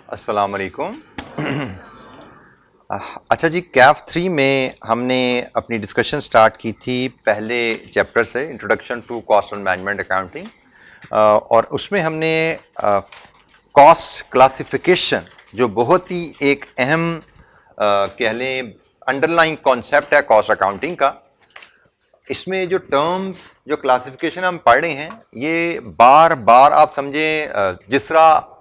अस्सलाम वालेकुम। अच्छा जी, कैफ 3 में हमने अपनी डिस्कशन स्टार्ट की थी पहले चैप्टर से, introduction to cost and management accounting, और उसमें हमने कॉस्ट क्लासिफिकेशन, जो बहुत ही एक अहम कह लें अंडरलाइंग कॉन्सेप्ट है कॉस्ट अकाउंटिंग का, इसमें जो टर्म्स, जो क्लासिफिकेशन हम पढ़ रहे हैं, ये बार बार आप समझें जिस तरह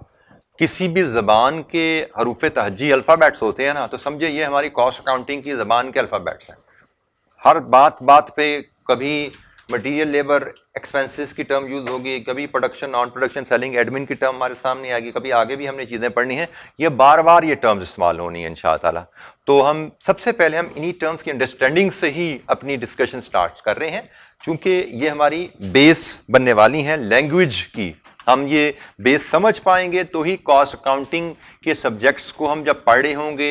किसी भी ज़बान के हरूफ तहजी अल्फ़ाबेट्स होते हैं ना, तो समझे ये हमारी कॉस्ट अकाउंटिंग की ज़बान के अल्फ़ाबेट्स हैं। हर बात बात पे कभी मटेरियल लेबर एक्सपेंसेस की टर्म यूज़ होगी, कभी production non production selling admin की टर्म हमारे सामने आएगी, कभी आगे भी हमने चीज़ें पढ़नी हैं, ये बार बार ये टर्म्स इस्तेमाल होनी है इंशाअल्लाह ताला। तो हम सबसे पहले हम इन्हीं टर्म्स की अंडरस्टैंडिंग से ही अपनी डिस्कशन स्टार्ट कर रहे हैं, चूंकि ये हमारी बेस बनने वाली हैं लैंग्वेज की। हम ये बेस समझ पाएंगे तो ही कॉस्ट अकाउंटिंग के सब्जेक्ट्स को हम जब पढ़ रहे होंगे,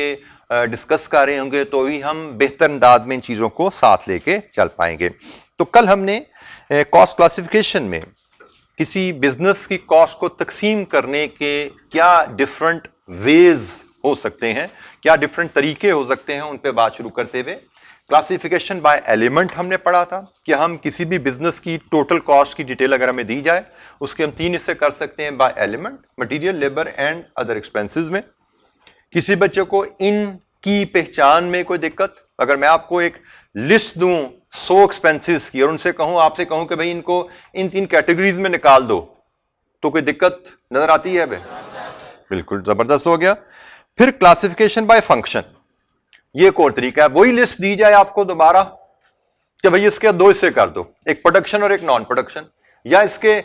डिस्कस कर रहे होंगे, तो ही हम बेहतर अंदाज में इन चीज़ों को साथ लेके चल पाएंगे। तो कल हमने कॉस्ट क्लासिफिकेशन में किसी बिजनेस की कॉस्ट को तकसीम करने के क्या डिफरेंट वेज हो सकते हैं, क्या डिफरेंट तरीके हो सकते हैं, उन पे बात शुरू करते हुए क्लासिफिकेशन बाय एलिमेंट हमने पढ़ा था कि हम किसी भी बिजनेस की टोटल कॉस्ट की डिटेल अगर हमें दी जाए, उसके हम 3 हिस्से कर सकते हैं by element, material, labour and other expenses में। किसी बच्चे को इन की पहचान में कोई दिक्कत, अगर मैं आपको एक लिस्ट दूं 100 एक्सपेंसेस की और उनसे कहूं, आपसे कहूं कि भाई इनको इन 3 कैटेगरीज में निकाल दो, तो कोई दिक्कत नजर आती है? बिल्कुल जबरदस्त हो गया। फिर क्लासिफिकेशन बाय फंक्शन, ये एक और तरीका है। वही लिस्ट दी जाए आपको दोबारा कि भाई इसके 2 हिस्से कर दो, एक प्रोडक्शन और एक नॉन प्रोडक्शन, या इसके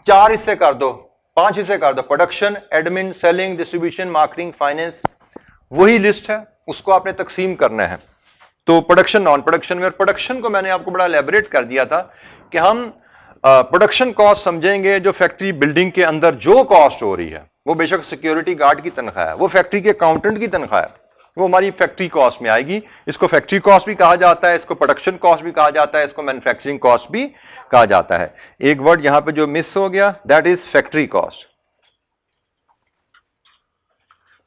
4 हिस्से कर दो, 5 हिस्से कर दो, production, admin, selling, distribution, marketing, finance. वही लिस्ट है, उसको आपने तकसीम करना है। तो प्रोडक्शन, नॉन प्रोडक्शन में, और प्रोडक्शन को मैंने आपको बड़ा एलैबोरेट कर दिया था कि हम प्रोडक्शन कॉस्ट समझेंगे जो फैक्ट्री बिल्डिंग के अंदर जो कॉस्ट हो रही है, वो बेशक सिक्योरिटी गार्ड की तनख्वाह है, वो फैक्ट्री के अकाउंटेंट की तनख्वाह है, वो हमारी फैक्ट्री कॉस्ट में आएगी। इसको फैक्ट्री कॉस्ट भी कहा जाता है, इसको प्रोडक्शन कॉस्ट भी कहा जाता है, इसको मैन्युफैक्चरिंग कॉस्ट भी कहा जाता है। एक वर्ड यहां पे जो मिस हो गया, that is factory cost.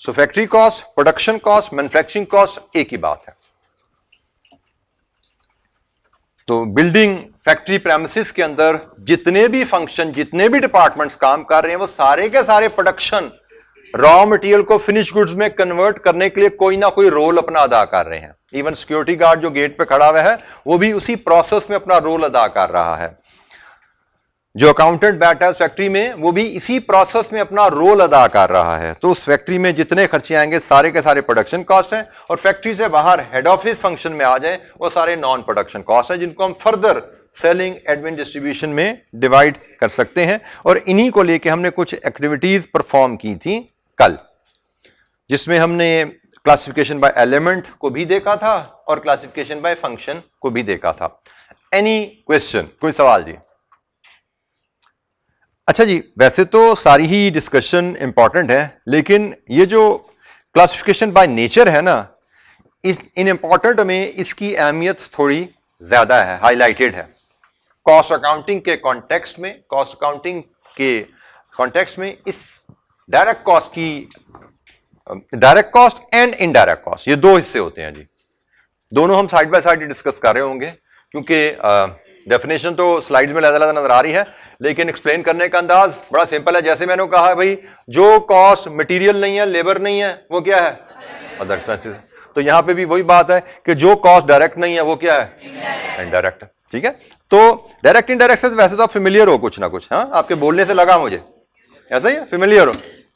So factory cost, production cost, manufacturing cost एक ही बात है। तो बिल्डिंग फैक्ट्री प्रेमिसेस के अंदर जितने भी फंक्शन, जितने भी डिपार्टमेंट्स काम कर रहे हैं, वो सारे के सारे प्रोडक्शन, रॉ मटेरियल को फिनिश गुड्स में कन्वर्ट करने के लिए कोई ना कोई रोल अपना अदा कर रहे हैं। इवन सिक्योरिटी गार्ड जो गेट पे खड़ा हुआ है, वो भी उसी प्रोसेस में अपना रोल अदा कर रहा है। जो अकाउंटेंट बैठा है उस फैक्ट्री में, वो भी इसी प्रोसेस में अपना रोल अदा कर रहा है। तो उस फैक्ट्री में जितने खर्चे आएंगे सारे के सारे प्रोडक्शन कॉस्ट हैं, और फैक्ट्री से बाहर हेड ऑफिस फंक्शन में आ जाए, वो सारे नॉन प्रोडक्शन कॉस्ट हैं, जिनको हम फर्दर सेलिंग, एडमिन, डिस्ट्रीब्यूशन में डिवाइड कर सकते हैं। और इन्हीं को लेके हमने कुछ एक्टिविटीज परफॉर्म की थी कल, जिसमें हमने क्लासिफिकेशन बाय एलिमेंट को भी देखा था और क्लासिफिकेशन बाय फंक्शन को भी देखा था। एनी क्वेश्चन, कोई सवाल जी? अच्छा जी, वैसे तो सारी ही डिस्कशन इंपॉर्टेंट है, लेकिन ये जो क्लासिफिकेशन बाय नेचर है ना, इन इंपॉर्टेंट में इसकी अहमियत थोड़ी ज्यादा है, हाईलाइटेड है। कॉस्ट अकाउंटिंग के कॉन्टेक्स्ट में, कॉस्ट अकाउंटिंग के कॉन्टेक्स्ट में इस डायरेक्ट कॉस्ट की, direct cost and indirect cost, ये 2 हिस्से होते हैं जी। दोनों हम साइड बाय साइड डिस्कस कर रहे होंगे, क्योंकि डेफिनेशन तो स्लाइड्स में अलग नजर आ रही है, लेकिन एक्सप्लेन करने का अंदाज बड़ा सिंपल है। जैसे मैंने कहा भाई, जो कॉस्ट मटेरियल नहीं है, लेबर नहीं है, वो क्या है? Other expenses. तो यहां पे भी वही बात है कि जो कॉस्ट डायरेक्ट नहीं है, वो क्या है? इनडायरेक्ट। ठीक है, तो डायरेक्ट इनडायरेक्ट से वैसे तो आप फेमिलियर हो कुछ ना कुछ, हाँ, आपके बोलने से लगा मुझे, ऐसा ही है, फेमिलियर हो।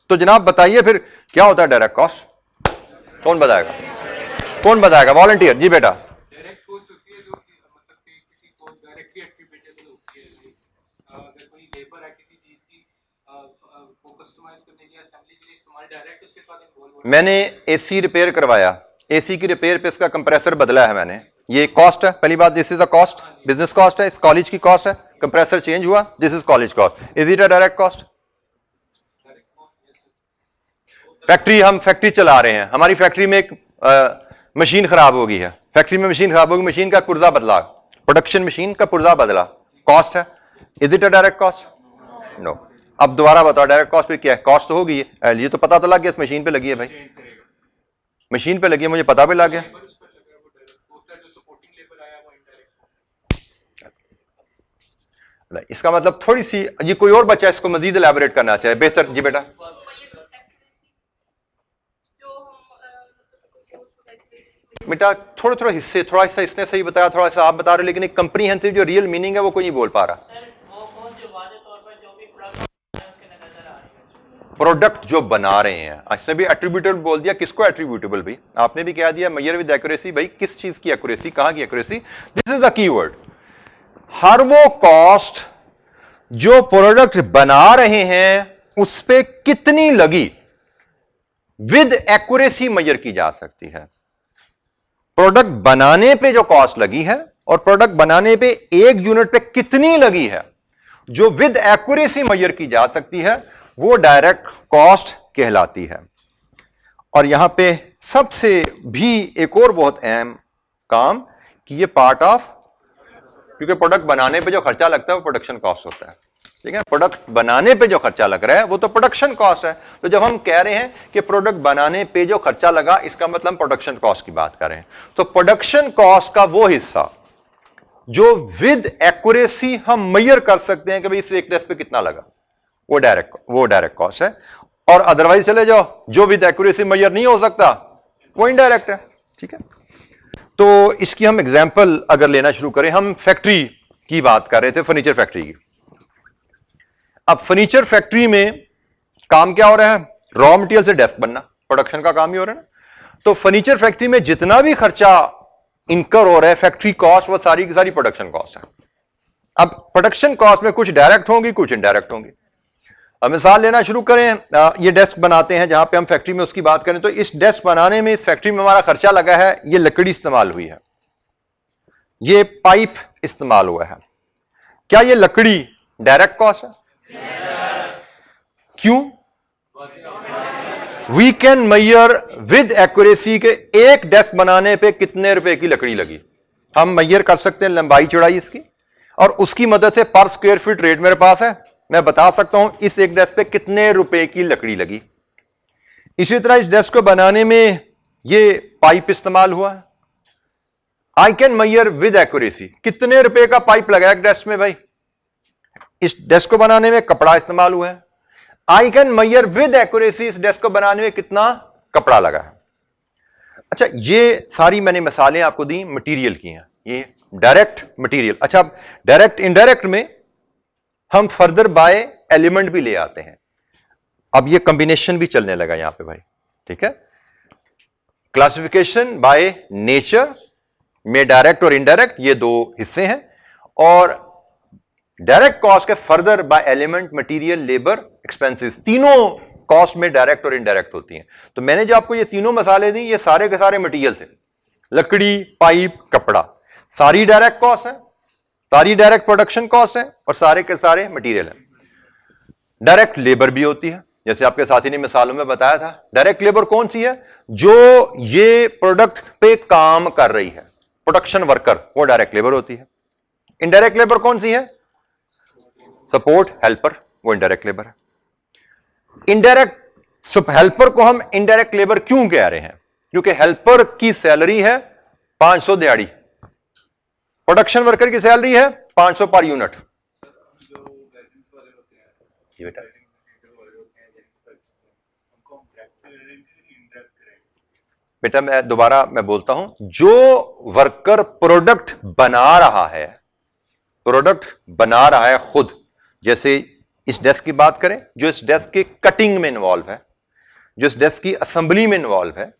तो जनाब बताइए फिर क्या होता है डायरेक्ट कॉस्ट? कौन बताएगा? कौन बताएगा? वॉलंटियर जी बेटा। डायरेक्ट कॉस्ट होती है जो मतलब कि किसी को डायरेक्टली एट्रीब्यूटेबल होती है। अगर कोई लेबर है किसी चीज की को कस्टमाइज करने की, असेंबली के लिए इस्तेमाल, डायरेक्ट उसके साथ इन्वॉल्व होता है। मैंने एसी रिपेयर करवाया, एसी की रिपेयर पे इसका कंप्रेसर बदला है मैंने, ये कॉस्ट है। पहली बात, this is a cost, business cost है, इस कॉलेज की कॉस्ट है। कंप्रेसर चेंज हुआ, this is college cost. Is it a direct cost? Factory, हम फैक्ट्री चला रहे हैं, हमारी फैक्ट्री में एक मशीन खराब हो गई है, फैक्ट्री में मशीन खराब होगी, मशीन का पुर्जा बदला, प्रोडक्शन मशीन का पुर्जा बदला, कॉस्ट है। Is it a direct cost? No. अब दोबारा बताओ डायरेक्ट कॉस्ट पे क्या है? कॉस्ट तो होगी, ये तो पता तो लग गया, इस मशीन पे लगी है भाई, मशीन पे लगी है, मुझे पता भी लग गया। इसका मतलब थोड़ी सी, ये कोई और बच्चा इसको मजीद इलैबोरेट करना चाहे, बेहतर। जी बेटा। बेटा थोड़ा थोड़ा हिस्से, थोड़ा सा इसने सही बताया, थोड़ा सा आप बता रहे, लेकिन एक कंप्रीहेंसिव जो रियल मीनिंग है वो कोई नहीं बोल पा रहा। प्रोडक्ट जो बना रहे हैं, अच्छा भी एट्रीब्यूटेबल बोल दिया, किसको एट्रीब्यूटेबल भाई? आपने भी कह दिया मेजर विद एक्यूरेसी, भाई किस चीज की एक्यूरेसी, कहां की accuracy? This is the keyword. हर वो कॉस्ट जो प्रोडक्ट बना रहे हैं उस पे कितनी लगी, विद एक्यूरेसी मेजर की जा सकती है। प्रोडक्ट बनाने पे जो कॉस्ट लगी है और प्रोडक्ट बनाने पे एक यूनिट पे कितनी लगी है, जो विद एक्यूरेसी मेजर की जा सकती है, वो डायरेक्ट कॉस्ट कहलाती है। और यहां पे सबसे भी एक और बहुत अहम काम कि ये पार्ट ऑफ, क्योंकि प्रोडक्ट बनाने पे जो खर्चा लगता है वो प्रोडक्शन कॉस्ट होता है, ठीक है? प्रोडक्ट बनाने पे जो खर्चा लग रहा है वो तो प्रोडक्शन कॉस्ट है। तो जब हम कह रहे हैं कि प्रोडक्ट बनाने पे जो खर्चा लगा, इसका मतलब हम प्रोडक्शन कॉस्ट की बात कर रहे हैं। तो प्रोडक्शन कॉस्ट का वो हिस्सा जो विद एक्यूरेसी हम मेजर कर सकते हैं कि भाई इस एक टेस्ट पे कितना लगा, वो डायरेक्ट कॉस्ट है। और अदरवाइज चले जाओ, जो विद एक्यूरेसी मेजर नहीं हो सकता वो इनडायरेक्ट है, ठीक है? तो इसकी हम एग्जांपल अगर लेना शुरू करें, हम फैक्ट्री की बात कर रहे थे, फर्नीचर फैक्ट्री की। अब फर्नीचर फैक्ट्री में काम क्या हो रहा है? रॉ मटेरियल से डेस्क बनना, प्रोडक्शन का काम ही हो रहा है ना। तो फर्नीचर फैक्ट्री में जितना भी खर्चा इनकर हो रहा है, फैक्ट्री कॉस्ट, वो सारी की सारी प्रोडक्शन कॉस्ट है। अब प्रोडक्शन कॉस्ट में कुछ डायरेक्ट होंगी, कुछ इनडायरेक्ट होंगी। अब मिसाल लेना शुरू करें, ये डेस्क बनाते हैं जहां पे हम फैक्ट्री में उसकी बात करें, तो इस डेस्क बनाने में, इस फैक्ट्री में हमारा खर्चा लगा है, ये लकड़ी इस्तेमाल हुई है, ये पाइप इस्तेमाल हुआ है। क्या ये लकड़ी डायरेक्ट कॉस्ट है? क्यों? We can measure with accuracy के एक डेस्क बनाने पे कितने रुपए की लकड़ी लगी, हम मेजर कर सकते हैं लंबाई चौड़ाई इसकी, और उसकी मदद से पर स्क्वायर फीट रेट मेरे पास है, मैं बता सकता हूं इस एक डेस्क पे कितने रुपए की लकड़ी लगी। इसी तरह इस डेस्क को बनाने में ये पाइप इस्तेमाल हुआ है, I can measure with accuracy कितने रुपए का पाइप लगा एक डेस्क में भाई। इस डेस्क को बनाने में कपड़ा इस्तेमाल हुआ है, I can measure with accuracy इस डेस्क को बनाने में कितना कपड़ा लगा है। अच्छा, ये सारी मैंने मिसालें आपको दी मटेरियल की हैं, ये डायरेक्ट मटेरियल। अच्छा, अब डायरेक्ट इनडायरेक्ट में हम फर्दर बाय एलिमेंट भी ले आते हैं। अब ये कॉम्बिनेशन भी चलने लगा यहां पे भाई, ठीक है? क्लासिफिकेशन बाय नेचर में डायरेक्ट और इनडायरेक्ट ये दो हिस्से हैं, और डायरेक्ट कॉस्ट के further bye element, material, labour, expenses, तीनों कॉस्ट में डायरेक्ट और इनडायरेक्ट होती हैं। तो मैंने जो आपको ये तीनों मसाले दी, ये सारे के सारे मटेरियल थे, लकड़ी, पाइप, कपड़ा, सारी डायरेक्ट कॉस्ट है, सारी डायरेक्ट प्रोडक्शन कॉस्ट है, और सारे के सारे मटेरियल है। डायरेक्ट लेबर भी होती है, जैसे आपके साथी ने मिसालों में बताया था। डायरेक्ट लेबर कौन सी है? जो ये प्रोडक्ट पे काम कर रही है, प्रोडक्शन वर्कर, वो डायरेक्ट लेबर होती है। इनडायरेक्ट लेबर कौन सी है? सपोर्ट, हेल्पर, वो इनडायरेक्ट लेबर है। इनडायरेक्ट हेल्पर को हम इनडायरेक्ट लेबर क्यों कह रहे हैं? क्योंकि हेल्पर की सैलरी है 500 दिहाड़ी, प्रोडक्शन वर्कर की सैलरी है 500 पर यूनिट। बेटा मैं दोबारा मैं बोलता हूं, जो वर्कर प्रोडक्ट बना रहा है, प्रोडक्ट बना रहा है खुद, जैसे इस डेस्क की बात करें, जो इस डेस्क के कटिंग में इन्वॉल्व है, जो इस डेस्क की असेंबली में इन्वॉल्व है,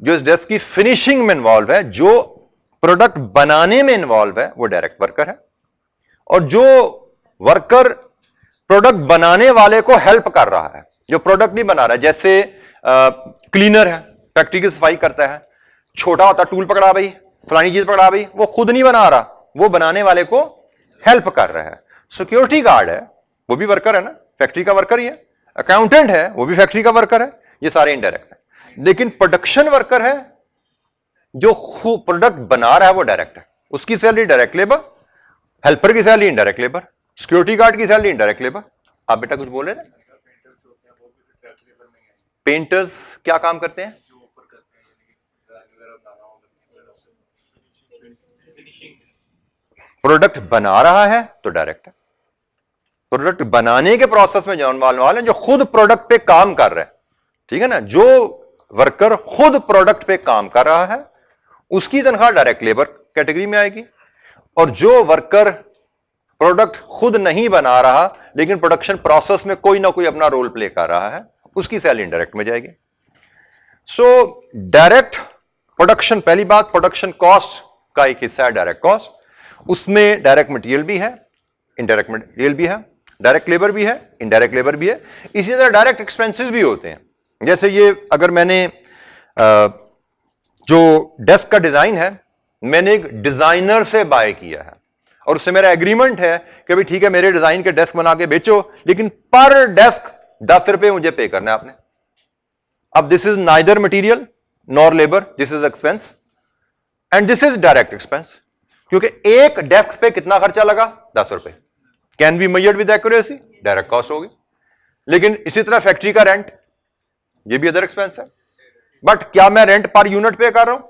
जो इस डेस्क की फिनिशिंग में इन्वॉल्व है, जो प्रोडक्ट बनाने में इन्वॉल्व है, वो डायरेक्ट वर्कर है। और जो वर्कर प्रोडक्ट बनाने वाले को हेल्प कर रहा है, जो प्रोडक्ट नहीं बना रहा है, जैसे क्लीनर है, फैक्ट्री की सफाई करता है, छोटा होता टूल पकड़ा भाई, फलानी चीज पकड़ा भाई, वो खुद नहीं बना रहा, वो बनाने वाले को हेल्प कर रहा है। सिक्योरिटी गार्ड है, वो भी वर्कर है ना, फैक्ट्री का वर्कर ही है। अकाउंटेंट है, वो भी फैक्ट्री का वर्कर है। ये सारे इनडायरेक्ट है। लेकिन प्रोडक्शन वर्कर है, जो प्रोडक्ट बना रहा है, वो डायरेक्ट है, उसकी सैलरी डायरेक्ट लेबर, हेल्पर की salary indirect labour, security guard की सैलरी इनडायरेक्ट लेबर। आप बेटा कुछ बोल रहे थे? पेंटर्स क्या काम करते हैं? प्रोडक्ट बना रहा है तो डायरेक्ट है। प्रोडक्ट बनाने के प्रोसेस में जाने वाले जो खुद प्रोडक्ट पे काम कर रहे हैं, ठीक है ना, जो वर्कर खुद प्रोडक्ट पे काम कर रहा है उसकी तनख्वाह डायरेक्ट लेबर कैटेगरी में आएगी, और जो वर्कर प्रोडक्ट खुद नहीं बना रहा लेकिन प्रोडक्शन प्रोसेस में कोई ना कोई अपना रोल प्ले कर रहा है उसकी सैलरी इनडायरेक्ट में जाएगी। सो डायरेक्ट प्रोडक्शन, पहली बात प्रोडक्शन कॉस्ट का एक हिस्सा है डायरेक्ट कॉस्ट, उसमें डायरेक्ट मटेरियल भी है, इनडायरेक्ट मटेरियल भी है, डायरेक्ट लेबर भी है, इनडायरेक्ट लेबर भी है। इसी तरह डायरेक्ट एक्सपेंसेस भी होते हैं। जैसे ये अगर मैंने जो डेस्क का डिजाइन है मैंने एक डिजाइनर से बाय किया है और उससे मेरा एग्रीमेंट है कि भाई ठीक है मेरे डिजाइन के डेस्क बना के बेचो, लेकिन पर डेस्क 10 रुपए मुझे पे करना है आपने। अब this is neither material nor labour, this is expense and this is direct expense, क्योंकि एक डेस्क पे कितना खर्चा लगा? 10 रुपए। Can be measured with accuracy, direct cost होगी। लेकिन इसी तरह फैक्ट्री का रेंट, ये भी अदर एक्सपेंस है, बट क्या मैं रेंट पर यूनिट पे कर रहा हूं?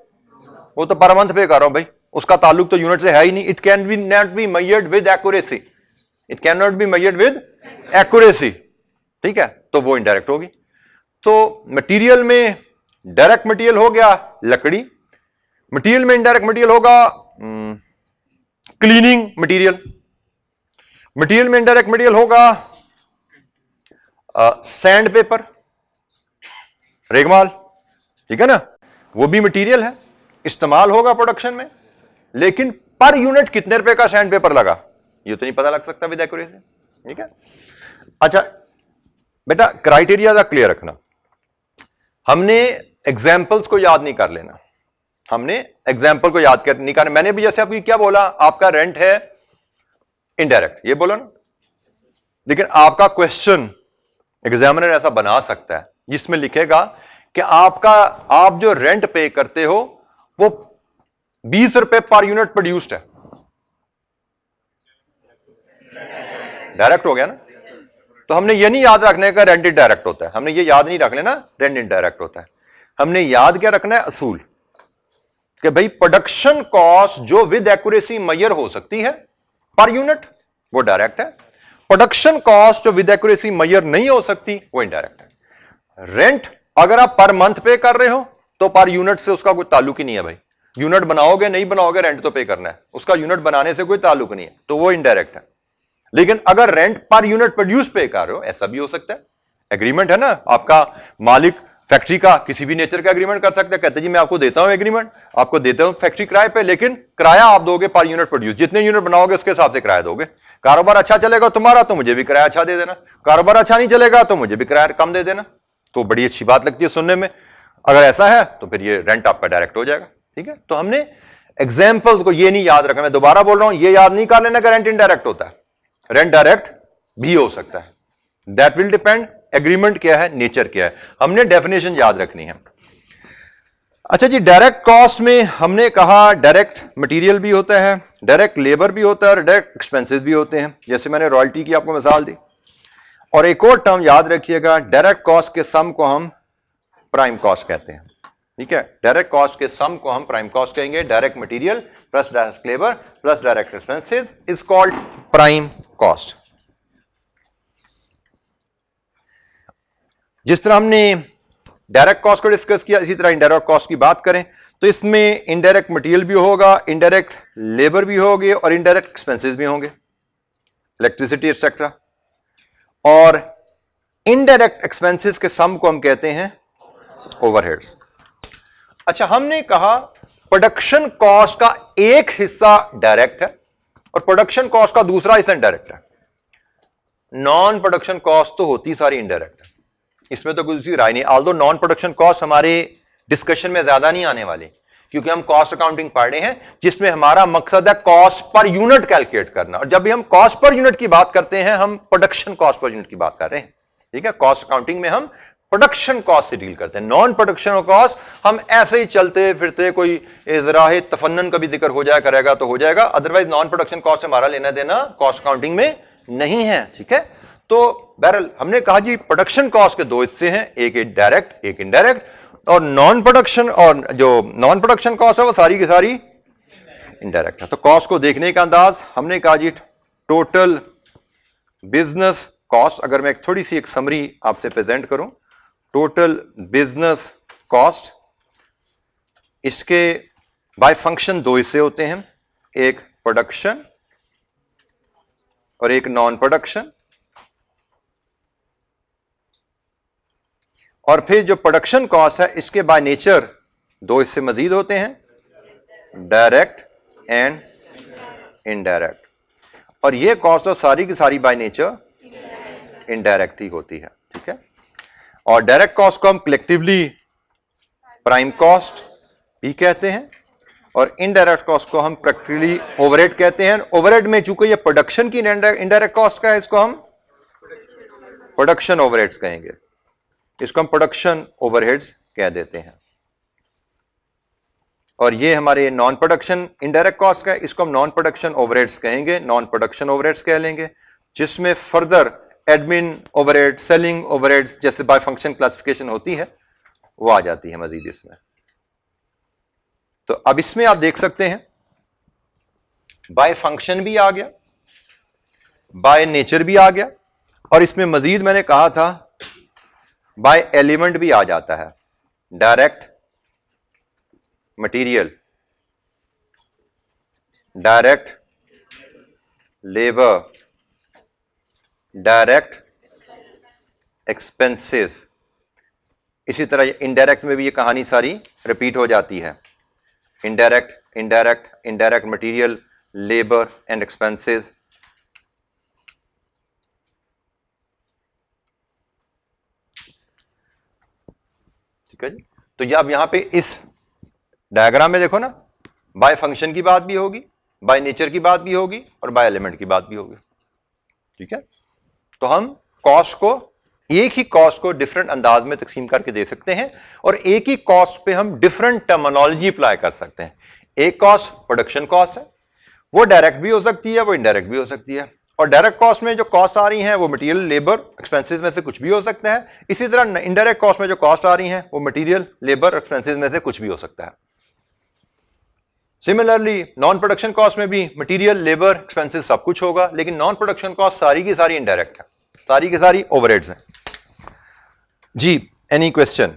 वो तो पर मंथ पे कर रहा हूं भाई, उसका ताल्लुक तो यूनिट से है ही नहीं। It can be not be measured with accuracy, it can not be measured with accuracy, ठीक है, तो वो इनडायरेक्ट होगी। तो मटेरियल में डायरेक्ट मटेरियल हो गया लकड़ी, मटेरियल में इनडायरेक्ट मटेरियल होगा क्लीनिंग मटेरियल, मटेरियल में इनडायरेक्ट मटेरियल होगा सैंड पेपर, रेगमाल, ठीक है ना, वो भी मटेरियल है, इस्तेमाल होगा प्रोडक्शन में, लेकिन पर यूनिट कितने रुपए का सैंड पेपर लगा ये तो नहीं पता लग सकता विद एक्यूरेसी, ठीक है। अच्छा बेटा क्राइटेरिया क्लियर रखना, हमने एग्जाम्पल्स को याद नहीं कर लेना, हमने एग्जाम्पल को याद नहीं करना। मैंने भी जैसे आपको क्या बोला, आपका रेंट है इनडायरेक्ट, ये बोला ना, लेकिन आपका क्वेश्चन एग्जामिनर ऐसा बना सकता है जिसमें लिखेगा कि आप जो रेंट पे करते हो वो 20 रुपए पर यूनिट प्रोड्यूस्ड है, डायरेक्ट हो गया ना। तो हमने ये नहीं याद रखने का रेंट इनडायरेक्ट होता है, हमने ये याद नहीं रख लेना रेंट इनडायरेक्ट होता है, हमने याद क्या रखना है? असूल कि भाई प्रोडक्शन कॉस्ट जो विद एक्यूरेसी मेजर हो सकती है पर यूनिट वो डायरेक्ट है, प्रोडक्शन कॉस्ट जो विद एक्यूरेसी मेजर नहीं हो सकती वो इनडायरेक्ट है। रेंट अगर आप पर मंथ पे कर रहे हो तो पर यूनिट से उसका कोई ताल्लुक ही नहीं है भाई, यूनिट बनाओगे नहीं बनाओगे रेंट तो पे करना है, उसका यूनिट बनाने से कोई ताल्लुक नहीं है, तो वो इनडायरेक्ट है। लेकिन अगर रेंट पर यूनिट प्रोड्यूस पे कर रहे हो ऐसा भी हो सकता है, एग्रीमेंट है ना, आपका मालिक फैक्ट्री का किसी भी नेचर का एग्रीमेंट कर सकता है, कहते जी मैं आपको देता हूं एग्रीमेंट, आपको देता हूं फैक्ट्री किराए पे, लेकिन किराया आप दोगे पर यूनिट प्रोड्यूस, जितने यूनिट बनाओगे उसके हिसाब से किराया दोगे। कारोबार अच्छा चलेगा तुम्हारा तो मुझे भी किराया अच्छा दे देना, कारोबार अच्छा नहीं चलेगा तो मुझे भी किराया कम दे देना, तो बड़ी अच्छी बात लगती है सुनने में। अगर ऐसा है तो फिर ये रेंट आपका डायरेक्ट हो जाएगा, ठीक है। तो हमने एग्जाम्पल्स को ये नहीं याद रखना, मैं दोबारा बोल रहा हूं ये याद नहीं कर लेना कि रेंट इनडायरेक्ट होता है, रेंट डायरेक्ट भी हो सकता है, दैट विल डिपेंड एग्रीमेंट क्या है, नेचर क्या है, हमने डेफिनेशन याद रखनी है। अच्छा जी, डायरेक्ट कॉस्ट में हमने कहा डायरेक्ट मटेरियल भी होता है, डायरेक्ट लेबर भी होता है और डायरेक्ट एक्सपेंसेस भी होते हैं, जैसे मैंने रॉयल्टी की आपको मिसाल दी। और एक और टर्म याद रखिएगा, डायरेक्ट कॉस्ट के सम को हम प्राइम कॉस्ट कहते हैं, ठीक है, डायरेक्ट कॉस्ट के सम को हम प्राइम कॉस्ट कहेंगे। Direct material plus direct labour plus direct expenses is called prime cost. जिस तरह हमने डायरेक्ट कॉस्ट को डिस्कस किया इसी तरह इनडायरेक्ट कॉस्ट की बात करें तो इसमें इनडायरेक्ट मटेरियल भी होगा, इनडायरेक्ट लेबर भी होगी और इनडायरेक्ट एक्सपेंसेस भी होंगे, इलेक्ट्रिसिटी एक्सेट्रा। और इनडायरेक्ट एक्सपेंसेस के सम को हम कहते हैं ओवरहेड्स। अच्छा, हमने कहा प्रोडक्शन कॉस्ट का एक हिस्सा डायरेक्ट है और प्रोडक्शन कॉस्ट का दूसरा हिस्सा इनडायरेक्ट है। नॉन प्रोडक्शन कॉस्ट तो होती सारी इनडायरेक्ट है, इसमें तो कुछ राय नहीं। ऑल्दो नॉन प्रोडक्शन कॉस्ट हमारे डिस्कशन में ज्यादा नहीं आने वाली क्योंकि हम कॉस्ट अकाउंटिंग पढ़ रहे हैं जिसमें हमारा मकसद है कॉस्ट पर यूनिट कैलकुलेट करना, और जब भी हम कॉस्ट पर यूनिट की बात करते हैं हम प्रोडक्शन कॉस्ट पर यूनिट की बात कर रहे हैं, ठीक है। कॉस्ट अकाउंटिंग में हम प्रोडक्शन कॉस्ट से डील करते हैं, नॉन प्रोडक्शन कॉस्ट हम ऐसे ही चलते फिरते कोई इजराह तफन्नन का भी जिक्र हो जाए करेगा तो हो जाएगा, अदरवाइज नॉन प्रोडक्शन कॉस्ट से हमारा लेना देना कॉस्ट अकाउंटिंग में नहीं है, ठीक है। तो बहरहाल हमने कहा जी प्रोडक्शन कॉस्ट के दो हिस्से हैं, एक डायरेक्ट एक इनडायरेक्ट, और नॉन प्रोडक्शन कॉस्ट है वो सारी की सारी इनडायरेक्ट है। तो कॉस्ट को देखने का अंदाज हमने कहा जी टोटल बिजनेस कॉस्ट, अगर मैं थोड़ी सी एक समरी आपसे प्रेजेंट करूं, टोटल बिजनेस कॉस्ट, इसके बाय फंक्शन दो हिस्से होते हैं, एक प्रोडक्शन और एक नॉन प्रोडक्शन। और फिर जो प्रोडक्शन कॉस्ट है इसके बाय नेचर दो हिस्से मजीद होते हैं, डायरेक्ट एंड इनडायरेक्ट। और ये कॉस्ट तो सारी की सारी बाय नेचर इनडायरेक्ट ही होती है, ठीक है। और डायरेक्ट कॉस्ट को हम कलेक्टिवली प्राइम कॉस्ट भी कहते हैं और इनडायरेक्ट कॉस्ट को हम प्रैक्टिकली ओवरहेड कहते हैं। ओवरहेड में चूंकि ये प्रोडक्शन की इनडायरेक्ट कॉस्ट का है, इसको हम प्रोडक्शन ओवरहेड्स कहेंगे, इसको हम प्रोडक्शन ओवरहेड्स कह देते हैं। और ये हमारे नॉन प्रोडक्शन इनडायरेक्ट कॉस्ट का है, इसको हम नॉन प्रोडक्शन ओवरहेड्स कहेंगे, नॉन प्रोडक्शन ओवरहेड्स कह लेंगे, जिसमें further admin overhead, selling overheads जैसे बाय फंक्शन क्लासिफिकेशन होती है वो आ जाती है मजीद इसमें। तो अब इसमें आप देख सकते हैं बाय फंक्शन भी आ गया, बाय नेचर भी आ गया, और इसमें मजीद मैंने कहा था बाय एलिमेंट भी आ जाता है, direct material, direct labour, direct expenses. इसी तरह इनडायरेक्ट में भी ये कहानी सारी रिपीट हो जाती है, indirect indirect indirect material, labour and expenses. ठीक है जी। तो ये अब यहां पे इस डायग्राम में देखो ना, बाय फंक्शन की बात भी होगी, बाय नेचर की बात भी होगी और बाय एलिमेंट की बात भी होगी, ठीक है। तो हम कॉस्ट को, एक ही कॉस्ट को डिफरेंट अंदाज में तकसीम करके दे सकते हैं और एक ही कॉस्ट पे हम डिफरेंट टर्मिनोलॉजी अप्लाई कर सकते हैं। एक कॉस्ट प्रोडक्शन कॉस्ट है, वो डायरेक्ट भी हो सकती है, वो इनडायरेक्ट भी हो सकती है। और डायरेक्ट कॉस्ट में जो कॉस्ट आ रही हैं वो मटेरियल, लेबर, एक्सपेंसेस में से कुछ भी हो सकता है। इसी तरह इनडायरेक्ट कॉस्ट में जो कॉस्ट आ रही हैं वो मटेरियल, लेबर, एक्सपेंसेस में से कुछ भी हो सकता है। सिमिलरली नॉन प्रोडक्शन कॉस्ट में भी मटेरियल, लेबर, एक्सपेंसेस सब कुछ होगा, लेकिन नॉन प्रोडक्शन कॉस्ट सारी की सारी इनडायरेक्ट है, सारी की सारी ओवरहेड्स हैं। जी, एनी क्वेश्चन?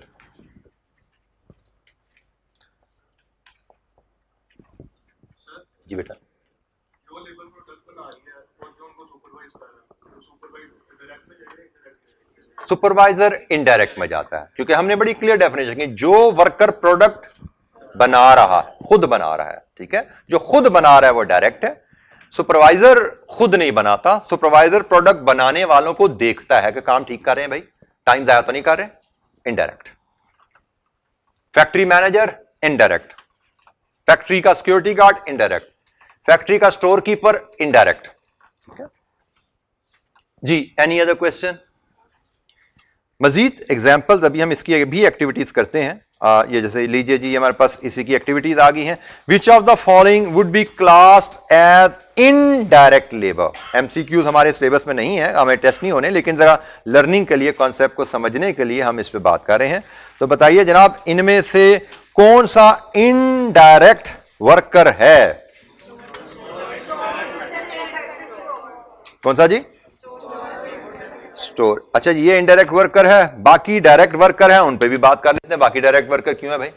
जी बेटा। जो लेबर प्रोडक्ट बना रही है और जो उनको सुपरवाइज कर रहा है, तो सुपरवाइज डायरेक्ट में जाएगा, इनडायरेक्ट? सुपरवाइजर इनडायरेक्ट में जाता है, क्योंकि हमने बड़ी क्लियर डेफिनेशन की, जो वर्कर प्रोडक्ट बना रहा है, खुद बना रहा है, ठीक है, जो खुद बना रहा है वो डायरेक्ट है। सुपरवाइजर खुद नहीं बनाता, सुपरवाइजर प्रोडक्ट बनाने वालों को देखता है कि काम ठीक कर रहे हैं भाई, टाइम जाया तो नहीं कर रहे, indirect. Factory manager indirect, factory का सिक्योरिटी गार्ड इनडायरेक्ट, फैक्ट्री का स्टोर कीपर इनडायरेक्ट, ठीक है जी। Any other question? मजीद एग्जांपल्स अभी हम इसकी भी एक्टिविटीज करते हैं। ये जैसे लीजिए जी, हमारे पास इसी की एक्टिविटीज आ गई हैं। Which of the following would be classed as indirect labour? MCQs हमारे सिलेबस में नहीं है, हमें टेस्ट नहीं होने, लेकिन जरा लर्निंग के लिए, कॉन्सेप्ट को समझने के लिए हम इस पे बात कर रहे हैं। तो बताइए जनाब, इनमें से कौन सा इनडायरेक्ट वर्कर है? कौन सा जी? स्टोर। अच्छा जी, ये इनडायरेक्ट वर्कर है, बाकी डायरेक्ट वर्कर है, उन पे भी बात कर लेते हैं। बाकी डायरेक्ट वर्कर क्यों है भाई?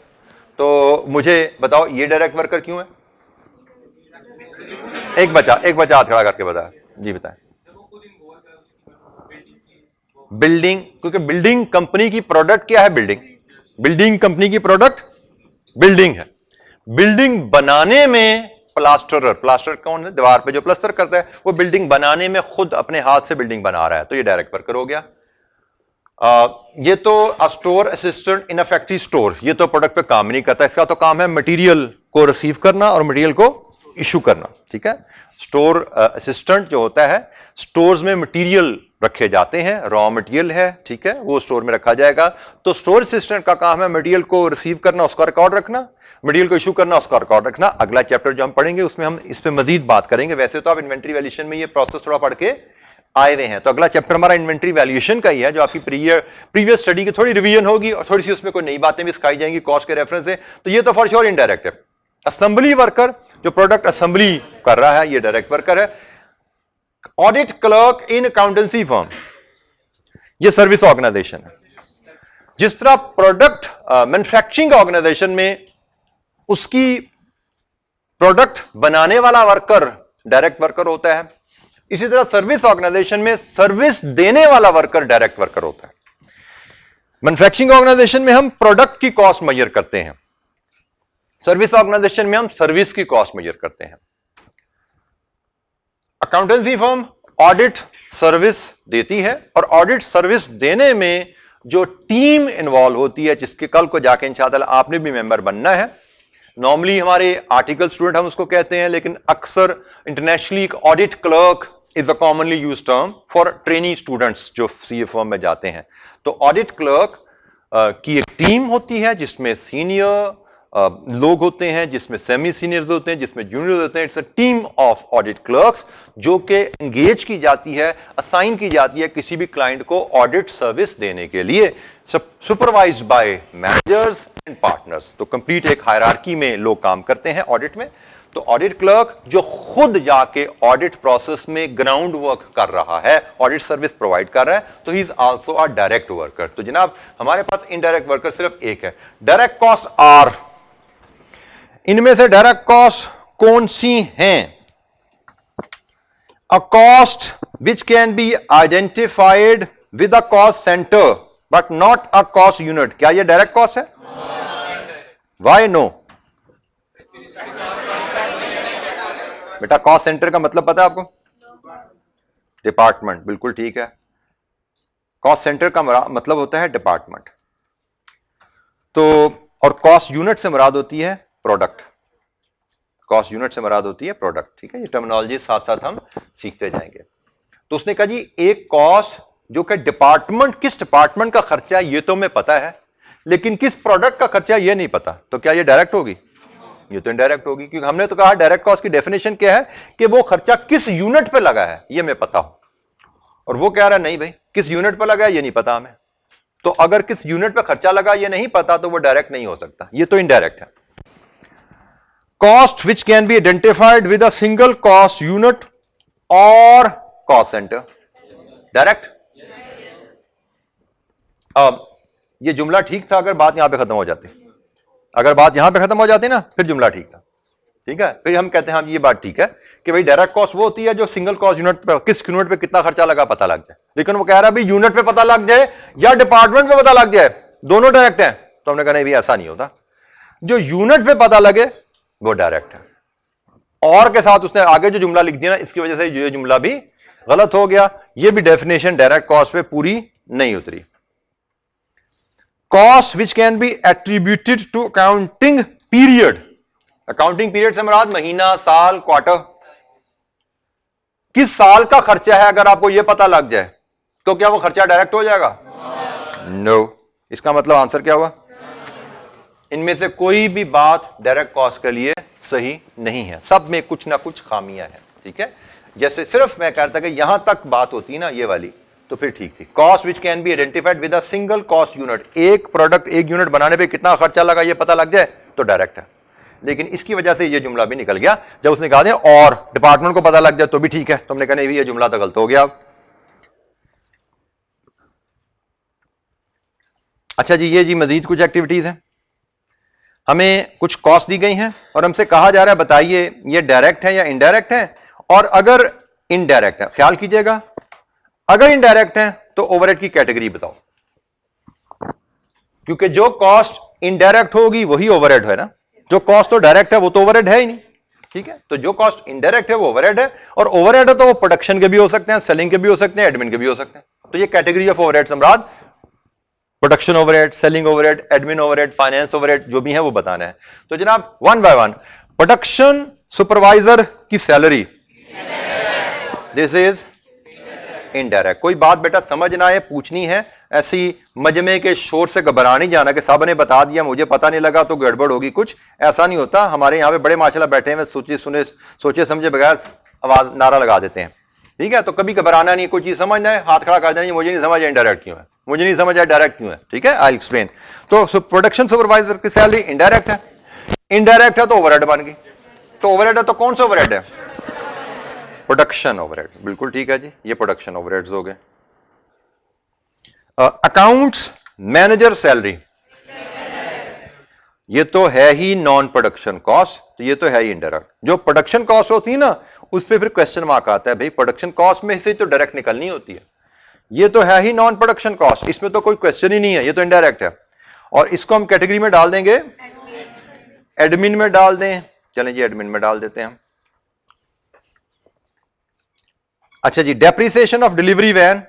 तो मुझे बताओ, ये डायरेक्ट वर्कर क्यों है? एक बच्चा हाथ खड़ा करके बता। जी बताएं। बिल्डिंग, क्योंकि बिल्डिंग कंपनी की प्रोडक्ट क्या है? बिल्डिंग कंपनी की प्रोडक्ट बिल्डिंग है। बिल्डिंग बनाने में प्लास्टर कौन है? दीवार पे जो प्लास्टर करता है, वो बिल्डिंग बनाने में खुद अपने हाथ से बिल्डिंग बना रहा है, तो ये डायरेक्ट वर्कर हो गया। ये तो store assistant in a factory store, ये तो प्रोडक्ट पे काम नहीं करता, इसका तो काम है मटेरियल को रिसीव करना और मटेरियल को इशू करना, ठीक है। स्टोर असिस्टेंट जो होता है, स्टोर्स में मटेरियल रखे जाते हैं, रॉ मटेरियल है, ठीक है, वो स्टोर में रखा जाएगा। तो स्टोर असिस्टेंट का काम है मटेरियल को रिसीव करना, उसका रिकॉर्ड रखना, मटेरियल को इशू करना, उसका रिकॉर्ड रखना। अगला चैप्टर जो हम पढ़ेंगे उसमें हम इस पे मजीद बात करेंगे। वैसे तो आप इन्वेंटरी वैल्यूएशन में ये प्रोसेस थोड़ा पढ़ के आए हुए हैं। तो अगला चैप्टर हमारा इन्वेंट्री वैल्यूएशन का ही है, जो आपकी प्रीवियस स्टडी की थोड़ी रिवीजन होगी और थोड़ी सी उसमें कोई नई बातें भी सिखाई जाएंगी कॉस्ट के रेफरेंस से। तो ये तो फॉर श्योर इनडायरेक्ट है। असेंबली वर्कर जो प्रोडक्ट असेंबली कर रहा है, ये डायरेक्ट वर्कर है। ऑडिट क्लर्क इन अकाउंटेंसी फर्म, ये सर्विस ऑर्गेनाइजेशन है। जिस तरह प्रोडक्ट मैन्युफैक्चरिंग ऑर्गेनाइजेशन में उसकी प्रोडक्ट बनाने वाला वर्कर डायरेक्ट वर्कर होता है, इसी तरह सर्विस ऑर्गेनाइजेशन में सर्विस देने वाला वर्कर डायरेक्ट वर्कर होता है। मैन्युफैक्चरिंग ऑर्गेनाइजेशन में हम प्रोडक्ट की कॉस्ट मेजर करते हैं, सर्विस ऑर्गेनाइजेशन में हम सर्विस की कॉस्ट मेजर करते हैं। अकाउंटेंसी फर्म ऑडिट सर्विस देती है और ऑडिट सर्विस देने में जो टीम इन्वॉल्व होती है, जिसके कल को जाके इंशाअल्लाह आपने भी मेंबर बनना है। नॉर्मली हमारे आर्टिकल स्टूडेंट हम उसको कहते हैं, लेकिन अक्सर इंटरनेशनली एक audit clerk is a commonly use term for trainee students जो सीए फर्म में जाते हैं। तो ऑडिट क्लर्क की एक टीम होती है जिसमें सीनियर लोग होते हैं, जिसमें सेमी सीनियर्स होते हैं, जिसमें जूनियर्स होते हैं। It's a team of audit clerks जो कि एंगेज की जाती है, असाइन की जाती है किसी भी क्लाइंट को ऑडिट सर्विस देने के लिए, supervised by managers and partners. तो कंप्लीट एक हायरार्की में लोग काम करते हैं ऑडिट में। तो ऑडिट क्लर्क जो खुद जाके ऑडिट प्रोसेस में ग्राउंड वर्क कर रहा है, ऑडिट सर्विस प्रोवाइड कर रहा है, तो he is also a direct worker. तो जनाब हमारे पास इनडायरेक्ट वर्कर सिर्फ एक है। डायरेक्ट कॉस्ट आर, इनमें से डायरेक्ट कॉस्ट कौन सी हैं? A cost which can be identified with a cost centre but not a cost unit. क्या ये डायरेक्ट कॉस्ट है? Why no? बेटा कॉस्ट सेंटर का मतलब पता है आपको? डिपार्टमेंट, बिल्कुल ठीक है। कॉस्ट सेंटर का मतलब होता है डिपार्टमेंट। तो और कॉस्ट यूनिट से मुराद होती है प्रोडक्ट। कॉस्ट यूनिट से मुराद होती है प्रोडक्ट, ठीक है। ये टर्मिनोलॉजी साथ साथ हम सीखते जाएंगे। तो उसने कहा जी एक कॉस्ट जो कि डिपार्टमेंट, किस डिपार्टमेंट का खर्चा है ये तो हमें पता है, लेकिन किस प्रोडक्ट का खर्चा ये नहीं पता। तो क्या ये डायरेक्ट होगी? ये तो इनडायरेक्ट होगी, क्योंकि हमने तो कहा डायरेक्ट कॉस्ट की डेफिनेशन क्या है कि वो खर्चा किस यूनिट पे लगा है ये हमें पता हो। और वो कह रहा है नहीं भाई, किस यूनिट पे लगा है ये नहीं पता हमें। तो अगर किस यूनिट पे खर्चा लगा ये नहीं पता तो वो डायरेक्ट नहीं हो सकता, ये तो इनडायरेक्ट है। Cost which can be identified with a single cost unit और कॉस्ट सेंटर, डायरेक्ट। अब ये जुमला ठीक था अगर बात यहां पे खत्म हो जाती। अगर बात यहां पे खत्म हो जाती ना फिर जुमला ठीक था, ठीक है। फिर हम कहते हैं हाँ ये बात ठीक है कि भाई डायरेक्ट कॉस्ट वो होती है जो सिंगल कॉस्ट यूनिट पे, किस यूनिट पे कितना खर्चा लगा पता लग जाए। लेकिन वो कह रहा है भाई यूनिट पे पता लग जाए या डिपार्टमेंट पे पता लग जाए, दोनों डायरेक्ट है। तो हमने कहा नहीं ऐसा नहीं होता, जो यूनिट पे पता लगे वो डायरेक्ट है। और के साथ उसने आगे जो जुमला लिख दिया ना, इसकी वजह से ये जुमला भी गलत हो गया। ये भी डेफिनेशन डायरेक्ट कॉस्ट पे पूरी नहीं उतरी। Cost which can be attributed to accounting period. Accounting period से मुराद महीना, साल, क्वार्टर, किस साल का खर्चा है अगर आपको यह पता लग जाए तो क्या वो खर्चा डायरेक्ट हो जाएगा? नो। इसका मतलब आंसर क्या हुआ? इनमें से कोई भी बात डायरेक्ट कॉस्ट के लिए सही नहीं है, सब में कुछ ना कुछ खामियां हैं, ठीक है। जैसे सिर्फ मैं कहता कि यहां तक बात होती ना ये वाली तो फिर ठीक थी। Cost which can be identified with a single cost unit, एक प्रोडक्ट एक यूनिट बनाने पे कितना खर्चा लगा ये पता लग जाए तो डायरेक्ट है। लेकिन इसकी वजह से ये जुमला भी निकल गया जब उसने कहा और डिपार्टमेंट को पता लग जाए तो भी ठीक है। तुमने कहा नहीं ये जुमला तो गलत हो गया। अच्छा जी, ये जी मजीद कुछ एक्टिविटीज हैं। हमें कुछ कॉस्ट दी गई हैं और हमसे कहा जा रहा है बताइए ये डायरेक्ट है या इनडायरेक्ट है। और अगर इनडायरेक्ट है, ख्याल कीजिएगा, अगर इनडायरेक्ट है तो ओवरहेड की कैटेगरी बताओ, क्योंकि जो कॉस्ट इनडायरेक्ट होगी वही ओवरहेड है ना। जो कॉस्ट तो डायरेक्ट है वो तो ओवरहेड है ही नहीं, ठीक है। तो जो कॉस्ट इनडायरेक्ट है वो ओवरहेड है, और ओवरहेड है तो वो प्रोडक्शन के भी हो सकते हैं, सेलिंग के भी हो सकते हैं, एडमिन के भी हो सकते हैं। तो ये कैटेगरी ऑफ ओवरहेड सम्राट production overhead, selling overhead, admin overhead, finance overhead जो भी है वो बताना है। तो जनाब one by one, production supervisor की सैलरी, दिस इज इनडायरेक्ट। कोई बात बेटा समझ ना आए पूछनी है, ऐसी मजमे के शोर से घबरा नहीं जाना कि साहब ने बता दिया मुझे पता नहीं लगा तो गड़बड़ होगी, कुछ ऐसा नहीं होता। हमारे यहाँ पे बड़े माशाल्लाह बैठे हैं, सोचे समझे बगैर आवाज नारा लगा देते हैं। ठीक है, तो कभी घबराना नहीं, कोई चीज समझना है हाथ खड़ा कर देना, मुझे नहीं समझ इनडायरेक्ट क्यों है, मुझे नहीं समझ आया डायरेक्ट क्यों है। ठीक है, आई एक्सप्लेन। तो प्रोडक्शन सुपरवाइजर की सैलरी इनडायरेक्ट है, इनडायरेक्ट है तो ओवरहेड बन गई, तो ओवरहेड है तो कौन सा ओवरहेड है? Production overhead. बिल्कुल ठीक है जी, ये प्रोडक्शन ओवरहेड्स हो गए। अकाउंट्स मैनेजर सैलरी, ये तो है ही नॉन प्रोडक्शन कॉस्ट, तो ये तो है ही इनडायरेक्ट। जो प्रोडक्शन कॉस्ट होती है ना, उस पर फिर क्वेश्चन मार्क आता है, भाई प्रोडक्शन कॉस्ट में से तो डायरेक्ट निकलनी होती है, ये तो है ही नॉन प्रोडक्शन कॉस्ट, इसमें तो कोई क्वेश्चन ही नहीं है, ये तो इनडायरेक्ट है। और इसको हम कैटेगरी में डाल देंगे, एडमिन में डाल दें। चलें जी, एडमिन में डाल देते हैं हम। अच्छा जी, depreciation of delivery van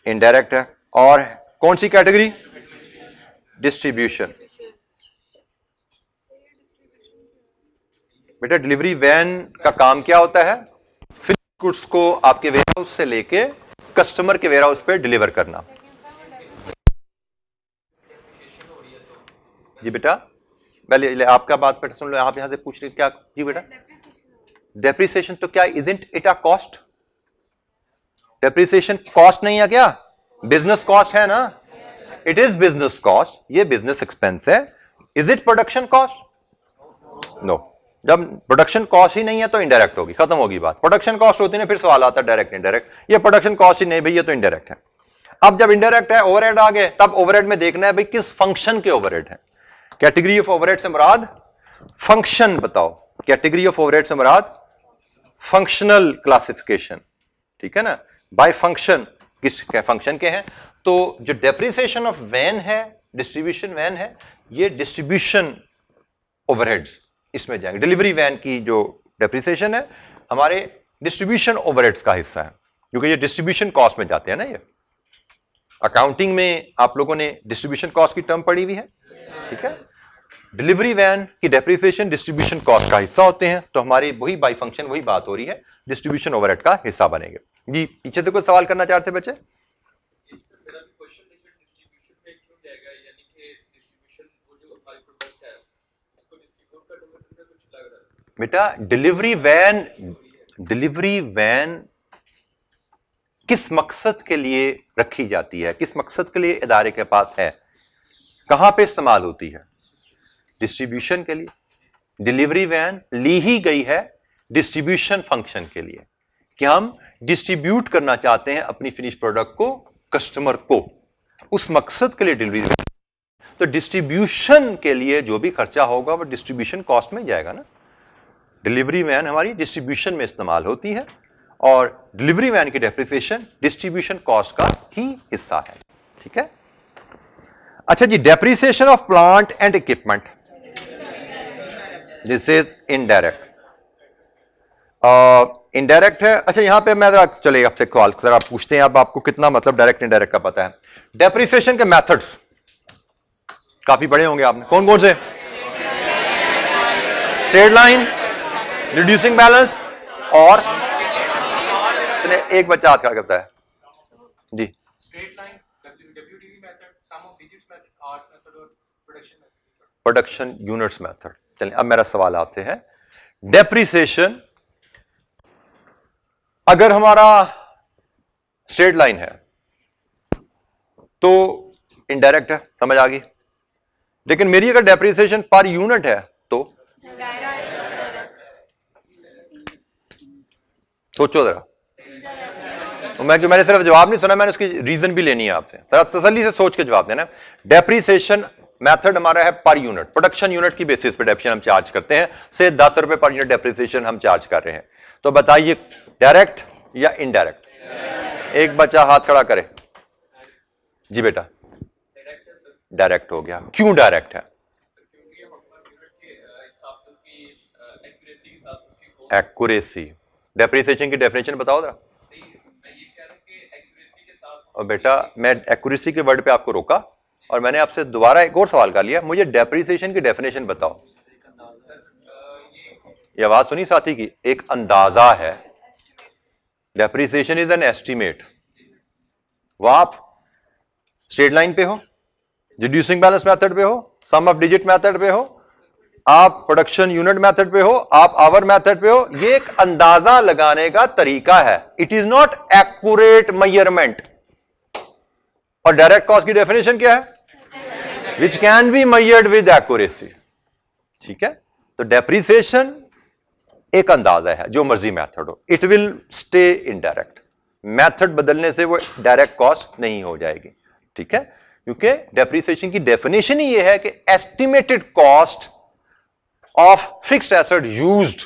indirect है। और कौन सी कैटेगरी? डिस्ट्रीब्यूशन। बेटा डिलीवरी वैन का काम क्या होता है? फिनिश्ड गुड्स को आपके वेयरहाउस से लेके कस्टमर के वेयरहाउस पे डिलीवर करना। जी बेटा, पहले आपका बात पर सुन लो, आप यहां से पूछ रहे क्या? जी बेटा, डेप्रिसिएशन तो क्या, isn't it a cost? Depreciation cost नहीं है क्या? बिजनेस कॉस्ट है ना, इट इज बिजनेस कॉस्ट, ये बिजनेस एक्सपेंस है। Is it production cost? No. जब प्रोडक्शन कॉस्ट ही नहीं है तो इनडायरेक्ट होगी, खत्म होगी बात। प्रोडक्शन कॉस्ट होती है ना, फिर सवाल आता है डायरेक्ट इनडायरेक्ट। ये प्रोडक्शन कॉस्ट ही नहीं भाई, ये तो इनडायरेक्ट है। अब जब इनडायरेक्ट है, ओवरहेड आ गए, तब ओवरहेड में देखना है भाई किस फंक्शन के ओवरहेड है। कैटेगरी ऑफ ओवरहेड से मुराद फंक्शन बताओ, कैटेगरी ऑफ ओवरहेड से मुराद फंक्शनल क्लासिफिकेशन। ठीक है ना, बाय फंक्शन, किस फंक्शन के हैं। तो जो डेप्रिसिएशन ऑफ वैन है, डिस्ट्रीब्यूशन वैन है, ये डिस्ट्रीब्यूशन ओवरहेड्स इसमें जाएंगे। डिलीवरी वैन की जो डेप्रिसिएशन है हमारे डिस्ट्रीब्यूशन ओवरहेड्स का हिस्सा है, क्योंकि ये डिस्ट्रीब्यूशन कॉस्ट में जाते हैं ना। ये अकाउंटिंग में आप लोगों ने डिस्ट्रीब्यूशन कॉस्ट की टर्म पढ़ी हुई है। ठीक है, डिलीवरी वैन की डेप्रिसिएशन डिस्ट्रीब्यूशन कॉस्ट का हिस्सा होते हैं, तो हमारी वही बाय फंक्शन वही बात हो रही है, डिस्ट्रीब्यूशन ओवरहेड का हिस्सा बनेंगे। जी, पीछे से कोई सवाल करना चाहते बच्चे? बेटा डिलीवरी वैन किस मकसद के लिए रखी जाती है, किस मकसद के लिए इदारे के पास है, कहां पे इस्तेमाल होती है? डिस्ट्रीब्यूशन के लिए। डिलीवरी वैन ली ही गई है डिस्ट्रीब्यूशन फंक्शन के लिए, कि हम डिस्ट्रीब्यूट करना चाहते हैं अपनी फिनिश प्रोडक्ट को कस्टमर को, उस मकसद के लिए डिलीवरी वैन। तो डिस्ट्रीब्यूशन के लिए जो भी खर्चा होगा वो डिस्ट्रीब्यूशन कॉस्ट में जाएगा ना। डिलीवरी वैन हमारी डिस्ट्रीब्यूशन में इस्तेमाल होती है और डिलीवरी वैन की डेप्रिसिएशन डिस्ट्रीब्यूशन कॉस्ट का ही हिस्सा है। ठीक है, अच्छा जी, depreciation of plant and equipment, this is indirect. Indirect है। अच्छा यहां पे मैं चलिए आपसे सवाल जरा पूछते हैं, अब आपको कितना मतलब डायरेक्ट इनडायरेक्ट का पता है। डेप्रिसिएशन के मेथड्स काफी पढ़े होंगे आपने, कौन कौन से? स्ट्रेट लाइन, रिड्यूसिंग बैलेंस, और एक बच्चा हाथ खड़ा करता है जी। Straight line, WDV method, sum of digits method, आर्स मेथड और production method. Production units method. चलिए अब मेरा सवाल आपसे है, डेप्रिसिएशन अगर हमारा स्ट्रेट लाइन है तो इनडायरेक्ट है, समझ आ गई। लेकिन मेरी अगर डेप्रिसिएशन पर यूनिट है तो सोचो जरा। तो मैंने सिर्फ जवाब नहीं सुना, मैंने उसकी रीजन भी लेनी है आपसे, जरा तसल्ली से सोच के जवाब देना। डेप्रिसिएशन मेथड हमारा है पर यूनिट, प्रोडक्शन यूनिट की बेसिस पे डेप्रिसिएशन हम चार्ज करते हैं, से 10 रुपए पर यूनिट डेप्रिसिएशन हम चार्ज कर रहे हैं। तो बताइए डायरेक्ट या इनडायरेक्ट? एक बच्चा हाथ खड़ा करे जी। बेटा डायरेक्ट हो गया। क्यों डायरेक्ट है? एक्यूरेसी। डेप्रिसिएशन की डेफिनेशन बताओ जरा। और बेटा मैं एक्यूरेसी के वर्ड पे आपको रोका और मैंने आपसे दोबारा एक और सवाल कर लिया, मुझे डेप्रिसिएशन की डेफिनेशन बताओ। ये आवाज सुनी साथी की? एक अंदाजा है। Depreciation is an estimate. वह आप स्ट्रेट लाइन पे हो, रिड्यूसिंग बैलेंस मेथड पे हो, सम ऑफ डिजिट मेथड पे हो, आप प्रोडक्शन यूनिट मेथड पे हो, आप आवर मेथड पे हो, ये एक अंदाजा लगाने का तरीका है. It is not accurate measurement. और डायरेक्ट कॉस्ट की डेफिनेशन क्या है? विच can be measured with accuracy. ठीक है, तो डेप्रिसिएशन एक अंदाजा है, जो मर्जी मेथड हो, it will stay indirect. Method बदलने से वो डायरेक्ट कॉस्ट नहीं हो जाएगी. ठीक है, क्योंकि डेप्रिसिएशन की डेफिनेशन ही ये है कि estimated cost of fixed asset used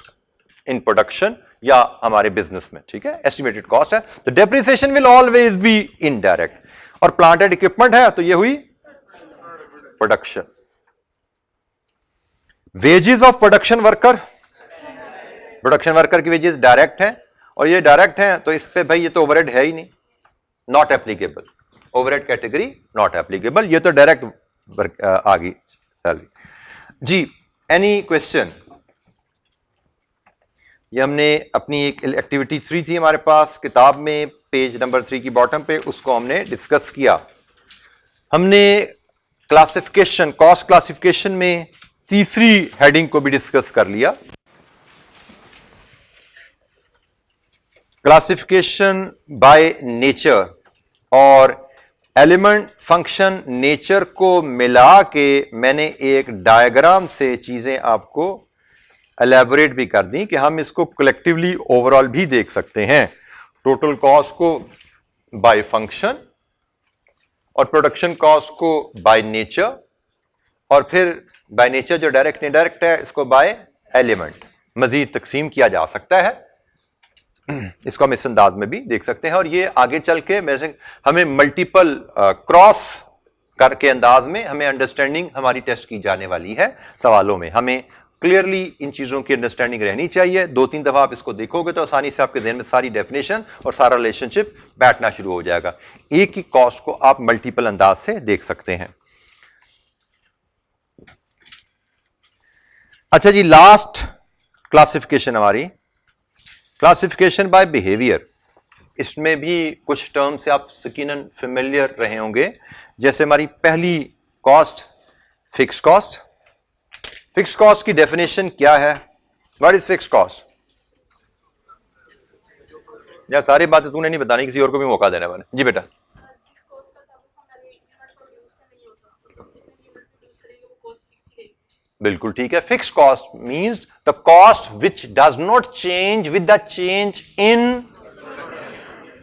in production या हमारे बिजनेस में. ठीक है, एस्टिमेटेड कॉस्ट है, तो depreciation will always be indirect. और प्लांट एंड इक्विपमेंट है तो ये हुई production. Wages of production worker, production worker की वेजेस डायरेक्ट हैं, और ये डायरेक्ट हैं तो इस पे भाई ये तो ओवरहेड है ही नहीं, not applicable. Overhead category not applicable, ये तो डायरेक्ट आ गई सैलरी. जी, एनी क्वेश्चन? ये हमने अपनी एक एक्टिविटी 3 थी हमारे पास किताब में, पेज नंबर 3 की बॉटम पे, उसको हमने डिस्कस किया. हमने क्लासिफिकेशन, कॉस्ट क्लासिफिकेशन में तीसरी हेडिंग को भी डिस्कस कर लिया. क्लासिफिकेशन बाय नेचर और एलिमेंट फंक्शन नेचर को मिला के मैंने एक डायग्राम से चीजें आपको एलैबोरेट भी कर दी कि हम इसको कलेक्टिवली ओवरऑल भी देख सकते हैं. टोटल कॉस्ट को बाय फंक्शन और प्रोडक्शन कॉस्ट को बाय नेचर, और फिर बाय नेचर जो डायरेक्ट इनडायरेक्ट है इसको बाय एलिमेंट मजीद तकसीम किया जा सकता है. इसको हम इस अंदाज में भी देख सकते हैं. और ये आगे चल के हमें मल्टीपल क्रॉस करके अंदाज में हमें अंडरस्टैंडिंग हमारी टेस्ट की जाने वाली है. सवालों में हमें क्लियरली इन चीजों की अंडरस्टैंडिंग रहनी चाहिए. 2-3 दफा आप इसको देखोगे तो आसानी से आपके ध्यान में सारी डेफिनेशन और सारा रिलेशनशिप बैठना शुरू हो जाएगा. एक ही कॉस्ट को आप मल्टीपल अंदाज से देख सकते हैं. अच्छा जी, लास्ट क्लासिफिकेशन हमारी क्लासिफिकेशन बाय बिहेवियर. इसमें भी कुछ टर्म से आप यकीनन फेमिलियर रहे होंगे. जैसे हमारी पहली cost, fix cost. Fix cost की डेफिनेशन क्या है? What is fix cost? यार सारी बातें तूने नहीं बतानी, किसी और को भी मौका देना मैंने. जी बेटा. बिल्कुल ठीक है. Fix cost means the cost which does not change with the change in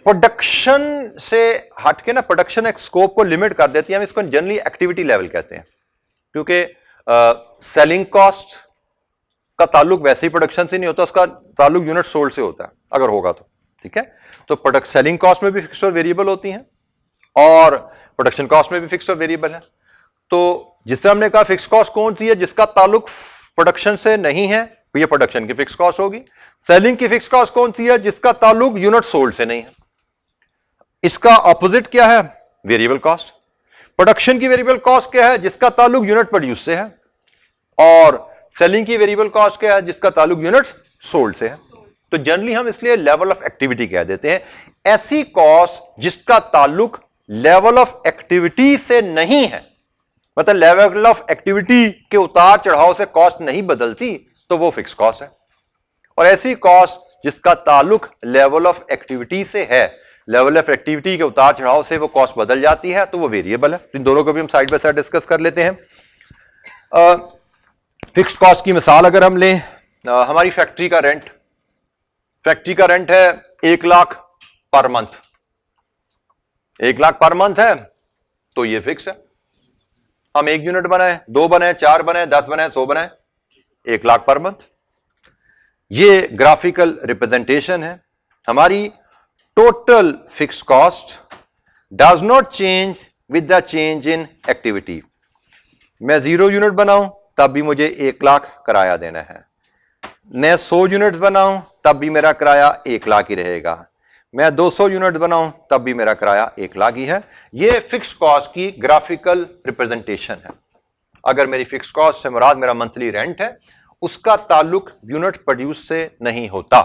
production. से हटके ना प्रोडक्शन एक स्कोप को लिमिट कर देती है. हम इसको जनरली एक्टिविटी लेवल कहते हैं, क्योंकि सेलिंग कॉस्ट का ताल्लुक वैसे ही प्रोडक्शन से नहीं होता, उसका ताल्लुक यूनिट सोल्ड से होता है अगर होगा तो. ठीक है, तो प्रोडक्ट सेलिंग कॉस्ट में भी फिक्स और वेरिएबल होती हैं और प्रोडक्शन कॉस्ट में भी फिक्स और वेरिएबल है. तो जिससे हमने कहा फिक्स कॉस्ट कौन सी है? जिसका ताल्लुक प्रोडक्शन से नहीं है, तो ये प्रोडक्शन की फिक्स कॉस्ट होगी. सेलिंग की फिक्स कॉस्ट कौन सी है? जिसका ताल्लुक यूनिट सोल्ड से नहीं है. इसका ऑपोजिट क्या है? Variable cost. प्रोडक्शन की वेरिएबल कॉस्ट क्या है? जिसका ताल्लुक यूनिट प्रोड्यूस से है. और सेलिंग की वेरिएबल कॉस्ट क्या है? जिसका ताल्लुक यूनिट सोल्ड से है. तो जनरली हम इसलिए लेवल ऑफ एक्टिविटी कह देते हैं. ऐसी कॉस्ट जिसका ताल्लुक लेवल ऑफ एक्टिविटी से नहीं है, मतलब लेवल ऑफ एक्टिविटी के उतार चढ़ाव से कॉस्ट नहीं बदलती, तो वो फिक्स कॉस्ट है. और ऐसी कॉस्ट जिसका ताल्लुक लेवल ऑफ एक्टिविटी से है, लेवल ऑफ एक्टिविटी के उतार चढ़ाव से वो कॉस्ट बदल जाती है, तो वो वेरिएबल है. इन दोनों को भी हम साइड बाय साइड डिस्कस कर लेते हैं. फिक्स कॉस्ट की मिसाल अगर हम लें, हमारी फैक्ट्री का रेंट. फैक्ट्री का रेंट है 1 lakh per month. 1 lakh per month है तो ये फिक्स है. हम 1 यूनिट बनाए, 2 बनाए, 4 बनाए, 10 बनाए, 100 बनाए, 1 लाख पर मंथ. ये ग्राफिकल रिप्रेजेंटेशन है. हमारी total fix cost does not change with the change in activity. मैं 0 यूनिट बनाऊं तब भी मुझे 1 लाख किराया देना है. मैं 100 यूनिट्स बनाऊं तब भी मेरा किराया 1 लाख ही रहेगा. मैं 200 यूनिट बनाऊं तब भी मेरा किराया 1 लाख ही है. ये फिक्स कॉस्ट की ग्राफिकल रिप्रेजेंटेशन है. अगर मेरी फिक्स कॉस्ट से मुराद मेरा मंथली रेंट है, उसका ताल्लुक यूनिट प्रोड्यूस से नहीं होता.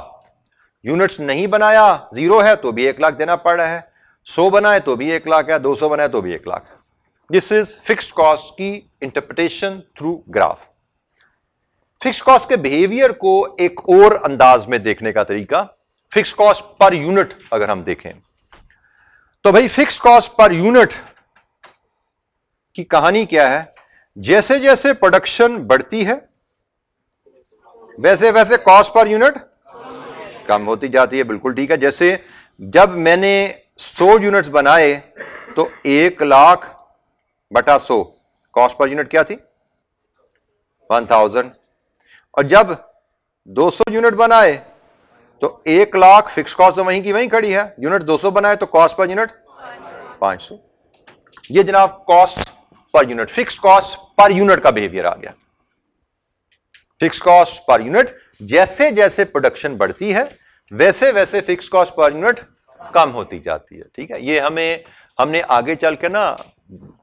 यूनिट्स नहीं बनाया, 0 है तो भी 1 लाख देना पड़ रहा है. 100 बनाए तो भी 1 लाख है, 200 बनाए तो भी 1 लाख है. दिस इज फिक्स्ड कॉस्ट की interpretation through graph. Fix cost के बिहेवियर को एक और अंदाज में देखने का तरीका, फिक्स कॉस्ट पर यूनिट अगर हम देखें तो भाई फिक्स कॉस्ट पर यूनिट की कहानी क्या है? जैसे जैसे प्रोडक्शन बढ़ती है वैसे वैसे कॉस्ट पर यूनिट कम होती जाती है। बिल्कुल ठीक है। जैसे जब मैंने 100 यूनिट्स बनाए तो 1,00,000/100 कॉस्ट पर यूनिट क्या थी? 1000। और जब 200 यूनिट बनाए तो 1,00,000 फिक्स कॉस्ट तो वहीं की वहीं खड़ी है, यूनिट 200 बनाए तो कॉस्ट पर यूनिट 500। ये जनाब cost per unit, fix cost per unit का बिहेवियर आ गया। फिक्स कॉस्ट पर यूनिट जैसे जैसे प्रोडक्शन बढ़ती है वैसे वैसे फिक्स कॉस्ट पर यूनिट कम होती जाती है। ठीक है। ये हमने आगे चल के ना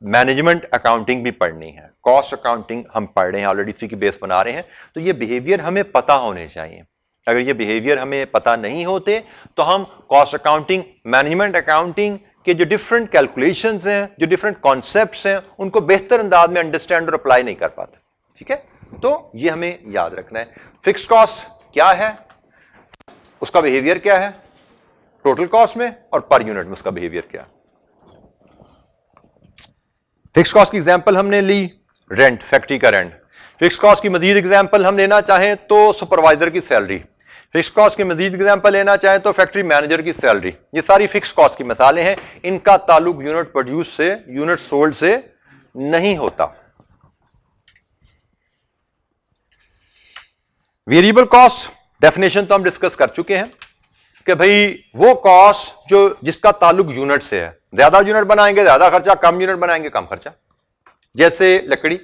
मैनेजमेंट अकाउंटिंग भी पढ़नी है, कॉस्ट अकाउंटिंग हम पढ़ रहे हैं ऑलरेडी, इसी की बेस बना रहे हैं। तो ये बिहेवियर हमें पता होने चाहिए। अगर ये बिहेवियर हमें पता नहीं होते तो हम कॉस्ट अकाउंटिंग, मैनेजमेंट अकाउंटिंग के जो डिफरेंट कैलकुलेशंस हैं, जो डिफरेंट कॉन्सेप्ट्स हैं, उनको बेहतर अंदाज में अंडरस्टैंड और अप्लाई नहीं कर पाते। ठीक है। तो ये हमें याद रखना है। फिक्स कॉस्ट क्या है, उसका बिहेवियर क्या है टोटल कॉस्ट में, और पर यूनिट में उसका बिहेवियर क्या है। फिक्स कॉस्ट की एग्जांपल हमने ली रेंट, फैक्ट्री का रेंट। फिक्स कॉस्ट की मजीद एग्जांपल हम लेना चाहें तो सुपरवाइजर की सैलरी। फिक्स कॉस्ट की मजीद एग्जांपल लेना चाहें तो फैक्ट्री मैनेजर की सैलरी। ये सारी फिक्स कॉस्ट की मिसालें हैं। इनका ताल्लुक यूनिट प्रोड्यूस से, यूनिट सोल्ड से नहीं होता। वेरिएबल कॉस्ट डेफिनेशन तो हम डिस्कस कर चुके हैं कि भाई वो कॉस्ट जो जिसका ताल्लुक यूनिट से है, ज्यादा यूनिट बनाएंगे ज्यादा खर्चा, कम यूनिट बनाएंगे कम खर्चा। जैसे लकड़ी,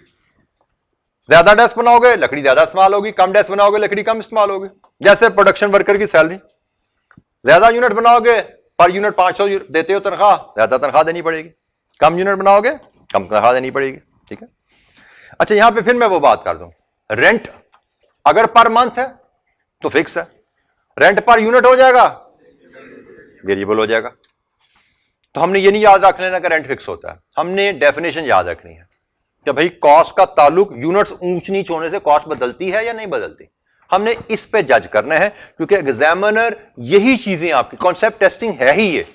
ज्यादा डेस्क बनाओगे लकड़ी ज्यादा इस्तेमाल होगी, कम डेस्क बनाओगे लकड़ी कम इस्तेमाल होगी। जैसे प्रोडक्शन वर्कर की सैलरी, ज्यादा यूनिट बनाओगे पर यूनिट 500 देते हो तनख्वाह, ज्यादा तनख्वाह देनी पड़ेगी। कम यूनिट बनाओगे कम तनख्वाह देनी पड़ेगी। ठीक है। अच्छा, यहां पे फिर मैं वो बात कर दूं, रेंट अगर पर मंथ है तो फिक्स है, रेंट पर यूनिट हो जाएगा वेरिएबल हो जाएगा। तो हमने ये नहीं याद रख लेना कि रेंट फिक्स होता है, हमने डेफिनेशन याद रखनी है कि भाई कॉस्ट का ताल्लुक यूनिट्स ऊंच नीच होने से कॉस्ट बदलती है या नहीं बदलती। हमने इस पे जज करना है क्योंकि एग्जामिनर यही चीजें आपकी कॉन्सेप्ट टेस्टिंग है ही ये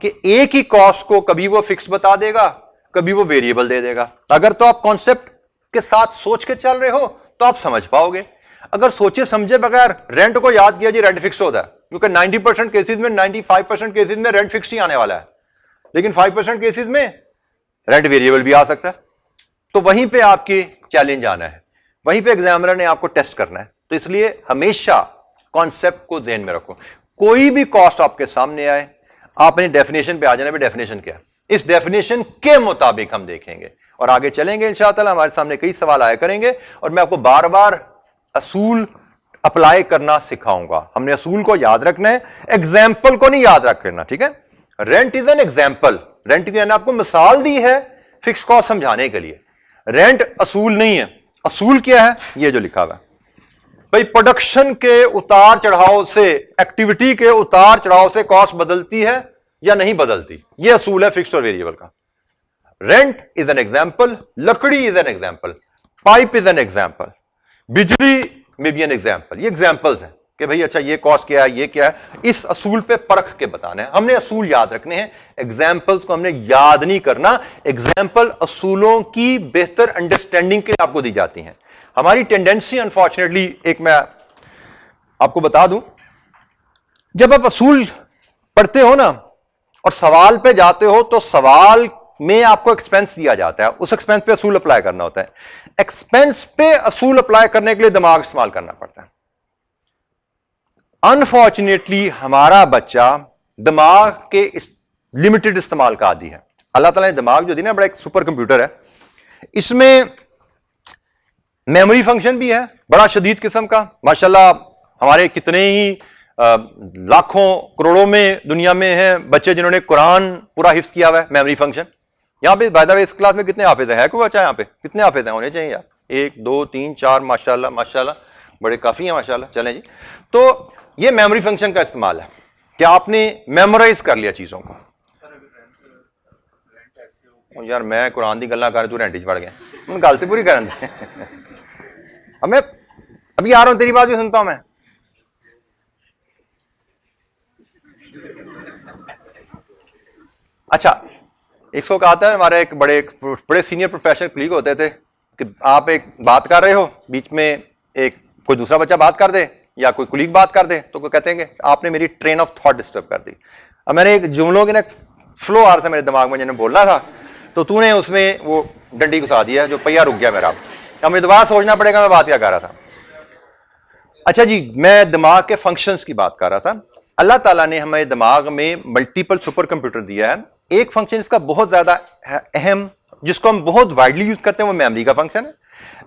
कि एक ही कॉस्ट को कभी वो फिक्स बता देगा कभी वो वेरिएबल दे देगा। अगर तो आप कॉन्सेप्ट के साथ सोच के चल रहे हो तो आप समझ पाओगे। अगर सोचे समझे बगैर रेंट को याद किया जी रेंट फिक्स होता है, क्योंकि 90% केसेस में 95% केसेस में रेंट फिक्स ही आने वाला है, लेकिन 5% केसेस में रेंट वेरिएबल भी आ सकता है। तो वहीं पे आपकी चैलेंज आना है, वहीं पे एग्जामिनर ने आपको टेस्ट करना है। तो इसलिए हमेशा कॉन्सेप्ट को ध्यान में रखो। कोई भी कॉस्ट आपके सामने आए आपने डेफिनेशन पे आ जाना, डेफिनेशन क्या है, इस डेफिनेशन के मुताबिक हम देखेंगे और आगे चलेंगे इंशाअल्लाह। हमारे सामने कई सवाल आया करेंगे और मैं आपको बार बार असूल अप्लाई करना सिखाऊंगा। हमने असूल को याद रखना है, एग्जाम्पल को नहीं याद रख लेना। ठीक है। Rent is an example, rent की मैंने आपको मिसाल दी है फिक्स कॉस्ट समझाने के लिए। रेंट असूल नहीं है। असूल क्या है, ये जो लिखा हुआ है भाई, प्रोडक्शन के उतार चढ़ाव से, एक्टिविटी के उतार चढ़ाव से कॉस्ट बदलती है या नहीं बदलती, ये असूल है फिक्स्ड और वेरिएबल का। रेंट इज एन एग्जाम्पल, लकड़ी is an example, pipe is an example, बिजली में भी एन एग्जाम्पल। ये एग्जाम्पल्स हैं कि भाई अच्छा ये कॉस्ट क्या है, ये क्या है। इस असूल पे परख के बताना है, हमने असूल याद रखने हैं, एग्जाम्पल्स को हमने याद नहीं करना। एग्जाम्पल असूलों की बेहतर अंडरस्टैंडिंग के लिए आपको दी जाती हैं। हमारी टेंडेंसी अनफॉर्चुनेटली, एक मैं आपको बता दूं, जब आप असूल पढ़ते हो ना और सवाल पे जाते हो तो सवाल में आपको एक्सपेंस दिया जाता है, उस एक्सपेंस पे असूल अप्लाई करना होता है। एक्सपेंस पे असूल अप्लाई करने के लिए दिमाग इस्तेमाल करना पड़ता है। अनफॉर्चुनेटली हमारा बच्चा दिमाग के लिमिटेड इस्तेमाल का आदी है। अल्लाह ताला ने दिमाग जो दी ना, बड़ा एक सुपर कंप्यूटर है, इसमें मेमोरी फंक्शन भी है बड़ा शदीद किस्म का। माशाल्लाह हमारे कितने ही लाखों करोड़ों में दुनिया में हैं बच्चे जिन्होंने कुरान पूरा हिफ्ज किया हुआ है, मेमोरी फंक्शन। यहाँ पे बाय द वे इस क्लास में कितने हाफिज है कोई बच्चा यहाँ पे? कितने हाफिज हैं? होने चाहिए यार, 1 2 3 4 माशाल्लाह माशाल्लाह, बड़े काफी हैं माशाल्लाह। चलें जी, तो ये मेमोरी फंक्शन का इस्तेमाल है कि आपने मेमोराइज कर लिया चीजों को। यार मैं कुरान की गल्लां कर, तू रेंट च पड़ गया, गल तो पूरी करन दे। हमें अभी आ रहा हूं, तेरी बात भी सुनता हूं मैं। अच्छा, एक सौ कहा था हमारे एक बड़े सीनियर प्रोफेशनल कलीग होते थे कि आप एक बात कर रहे हो, बीच में एक कोई दूसरा बच्चा बात कर दे या कोई कुलीग बात कर दे तो कहते हैं कि आपने मेरी ट्रेन ऑफ थॉट डिस्टर्ब कर दी। अब मैंने एक जुमलों के ना फ्लो आ रहा था मेरे दिमाग में, जिन्हें बोलना था, तो तूने उसमें वो डंडी घुसा दिया, जो पहिया रुक गया मेरा। अब मुझे दोबारा सोचना पड़ेगा मैं बात क्या कर रहा था। अच्छा जी, मैं दिमाग के फंक्शंस की बात कर रहा था। अल्लाह ताला ने हमें दिमाग में मल्टीपल सुपर कंप्यूटर दिया है। एक फंक्शन इसका बहुत ज्यादा अहम, जिसको हम बहुत वाइडली यूज करते हैं, वो मेमोरी का फंक्शन है।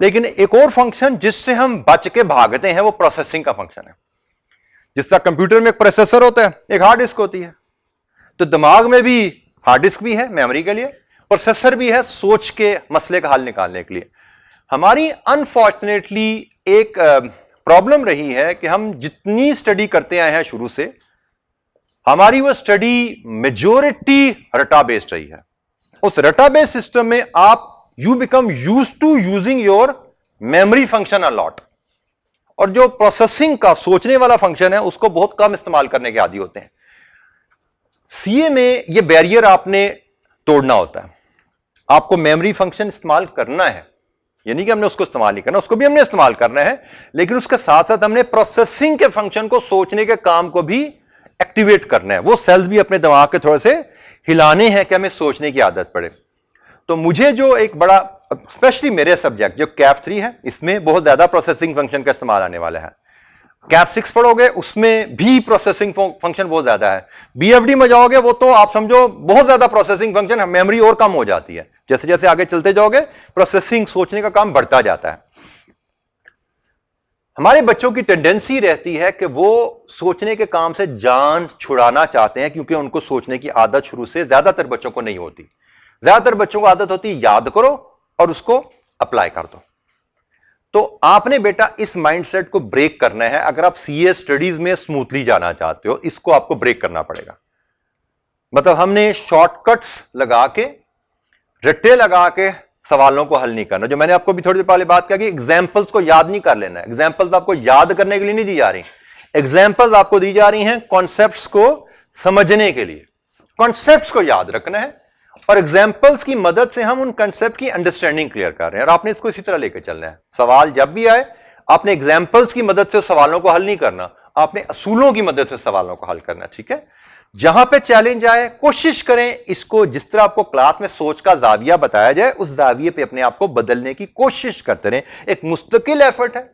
लेकिन एक और फंक्शन जिससे हम बच के भागते हैं वो प्रोसेसिंग का फंक्शन है। जिस तरह कंप्यूटर में एक प्रोसेसर होता है, एक हार्ड डिस्क होती है, तो दिमाग में भी हार्ड डिस्क भी है मेमोरी के लिए, प्रोसेसर भी है सोच के मसले का हल निकालने के लिए। हमारी अनफॉर्चुनेटली एक प्रॉब्लम रही है कि हम जितनी स्टडी करते आए हैं शुरू से, हमारी वो स्टडी मेजॉरिटी रटा बेस्ड रही है। उस रटा बेस्ड सिस्टम में आप you become used to using your memory function a lot, और जो प्रोसेसिंग का सोचने वाला फंक्शन है उसको बहुत कम इस्तेमाल करने के आदी होते हैं। सीए में ये बैरियर आपने तोड़ना होता है। आपको मेमोरी फंक्शन इस्तेमाल करना है, यानी कि हमने उसको इस्तेमाल नहीं करना, उसको भी हमने इस्तेमाल करना है, लेकिन उसके साथ साथ हमने प्रोसेसिंग के फंक्शन को, सोचने के काम को भी एक्टिवेट करना है। वो सेल्स भी अपने दिमाग के थोड़े से हिलाने हैं कि हमें सोचने की आदत पड़े। तो मुझे जो एक बड़ा, स्पेशली मेरे सब्जेक्ट जो कैफ 3 है, इसमें बहुत ज्यादा प्रोसेसिंग फंक्शन का इस्तेमाल आने वाला है। कैफ 6 पढ़ोगे उसमें भी प्रोसेसिंग फंक्शन बहुत ज्यादा है। बीएफडी में जाओगे वो तो आप समझो बहुत ज्यादा प्रोसेसिंग फंक्शन, मेमोरी और कम हो जाती है। जैसे जैसे आगे चलते जाओगे प्रोसेसिंग, सोचने का काम बढ़ता जाता है। हमारे बच्चों की टेंडेंसी रहती है कि वो सोचने के काम से जान छुड़ाना चाहते हैं, क्योंकि उनको सोचने की आदत शुरू से ज्यादातर बच्चों को नहीं होती। ज्यादातर बच्चों को आदत होती है याद करो और उसको अप्लाई कर दो। तो आपने बेटा इस माइंडसेट को ब्रेक करना है। अगर आप सीए स्टडीज में स्मूथली जाना चाहते हो, इसको आपको ब्रेक करना पड़ेगा। मतलब हमने शॉर्टकट्स लगा के, रट्टे लगा के सवालों को हल नहीं करना। जो मैंने आपको भी थोड़ी देर पहले बात किया कि एग्जाम्पल्स को याद नहीं कर लेना है। एग्जाम्पल्स आपको याद करने के लिए नहीं दी जा रही, एग्जाम्पल्स आपको दी जा रही हैं कॉन्सेप्ट्स को समझने के लिए। कॉन्सेप्ट्स को याद रखना है और एग्जाम्पल्स की मदद से हम उन कंसेप्ट की अंडरस्टैंडिंग क्लियर कर रहे हैं, और आपने इसको इसी तरह लेकर चलना है। सवाल जब भी आए, आपने एग्जाम्पल्स की मदद से सवालों को हल नहीं करना, आपने असूलों की मदद से सवालों को हल करना। ठीक है, जहां पे चैलेंज आए कोशिश करें इसको, जिस तरह आपको क्लास में सोच का जाविया बताया जाए, उस जाविये पे अपने आप को बदलने की कोशिश करते रहें। एक मुस्तकिल एफर्ट है,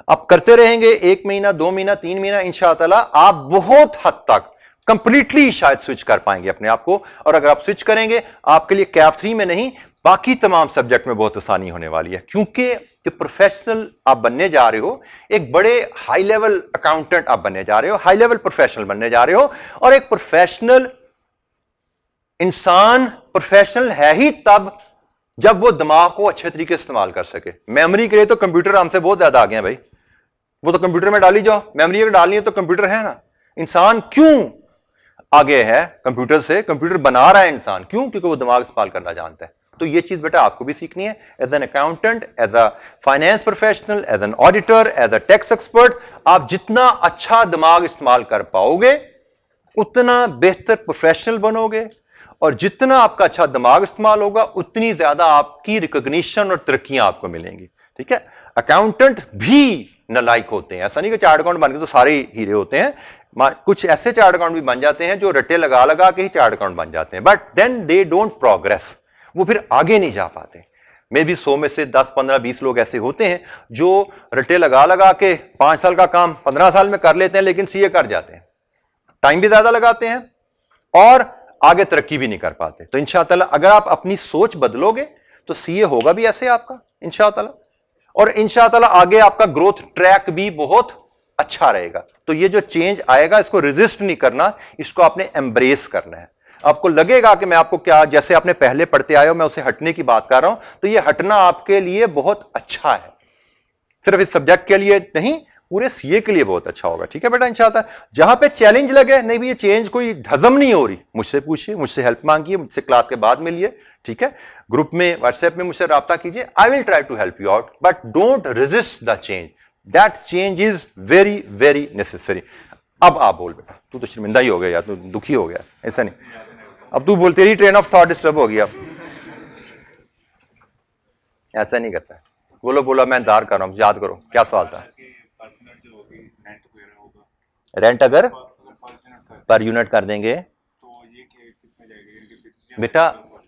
आप करते रहेंगे 1 महीना, 2 महीना, 3 महीना, इंशाअल्लाह आप बहुत हद तक कंप्लीटली शायद स्विच कर पाएंगे अपने आप को। और अगर आप स्विच करेंगे, आपके लिए कैफ 3 में नहीं, बाकी तमाम सब्जेक्ट में बहुत आसानी होने वाली है। क्योंकि जो प्रोफेशनल आप बनने जा रहे हो, एक बड़े हाई लेवल अकाउंटेंट आप बनने जा रहे हो, हाई लेवल प्रोफेशनल बनने जा रहे हो। और एक प्रोफेशनल इंसान प्रोफेशनल है ही तब जब वो दिमाग को अच्छे तरीके से इस्तेमाल कर सके। मेमोरी के लिए तो कंप्यूटर हमसे बहुत ज्यादा आगे हैं भाई, वो तो कंप्यूटर में डाली जाओ। मेमोरी अगर डालनी है तो कंप्यूटर है ना। इंसान क्यों आगे है कंप्यूटर से? कंप्यूटर बना रहा है इंसान, क्यों? क्योंकि वो दिमाग इस्तेमाल करना जानता है। तो ये चीज बेटा आपको भी सीखनी है as an accountant, as a finance professional, as an auditor, as a tax expert. आप जितना अच्छा दिमाग इस्तेमाल कर पाओगे उतना बेहतर प्रोफेशनल बनोगे, और जितना आपका अच्छा दिमाग इस्तेमाल होगा उतनी ज्यादा आपकी रिकॉग्निशन और तरक्कियां आपको मिलेंगी। ठीक है, अकाउंटेंट भी नालायक होते हैं, ऐसा नहीं कि चार्ट अकाउंट बन के तो सारे हीरे होते हैं। कुछ ऐसे चार्ट अकाउंट भी बन जाते हैं जो रट्टे लगा लगा के ही चार्ट अकाउंट बन जाते हैं, but then they don't progress, वो फिर आगे नहीं जा पाते। मे भी 100 में से 10, 15, 20 लोग ऐसे होते हैं जो रट्टे लगा लगा के 5 साल का काम 15 साल में कर लेते हैं, लेकिन सीए कर जाते हैं, टाइम भी ज्यादा लगाते हैं और आगे तरक्की भी नहीं कर पाते। तो इंशाअल्लाह अगर आप अपनी सोच बदलोगे तो सीए होगा भी ऐसे आपका इंशाअल्लाह, और इंशाअल्लाह आगे आपका ग्रोथ ट्रैक भी बहुत अच्छा रहेगा। तो ये जो चेंज आएगा इसको रेजिस्ट नहीं करना, इसको आपने एम्ब्रेस करना है। आपको लगेगा कि मैं आपको क्या, जैसे आपने पहले पढ़ते आए हो, मैं उससे हटने की बात कर रहा हूं, तो ये हटना आपके लिए बहुत अच्छा है। सिर्फ इस सब्जेक्ट के लिए नहीं, पूरे सीए के लिए बहुत अच्छा होगा। ठीक है बेटा, इंशाअल्लाह जहां पे चैलेंज लगे, नहीं भी ये चेंज कोई हजम नहीं हो रही, मुझसे पूछिए, मुझसे हेल्प मांगिए, मुझसे क्लास के बाद मिलिए। ठीक है, ग्रुप में, व्हाट्सएप में मुझसे राब्ता कीजिए, I will try to help you out, but don't resist the change. That change is very very necessary. अब आप बोल बेटा, तू तो शर्मिंदा ही हो गया या तू दुखी हो गया, ऐसा नहीं। अब तू बोल, तेरी ट्रेन ऑफ थॉट डिस्टर्ब हो गया। ऐसा नहीं करता है। बोलो बोलो, मैं इंतजार कर रहा हूँ, याद करो क्या सवाल था। रेंट अगर पर यूनिट कर देंगे बेटा,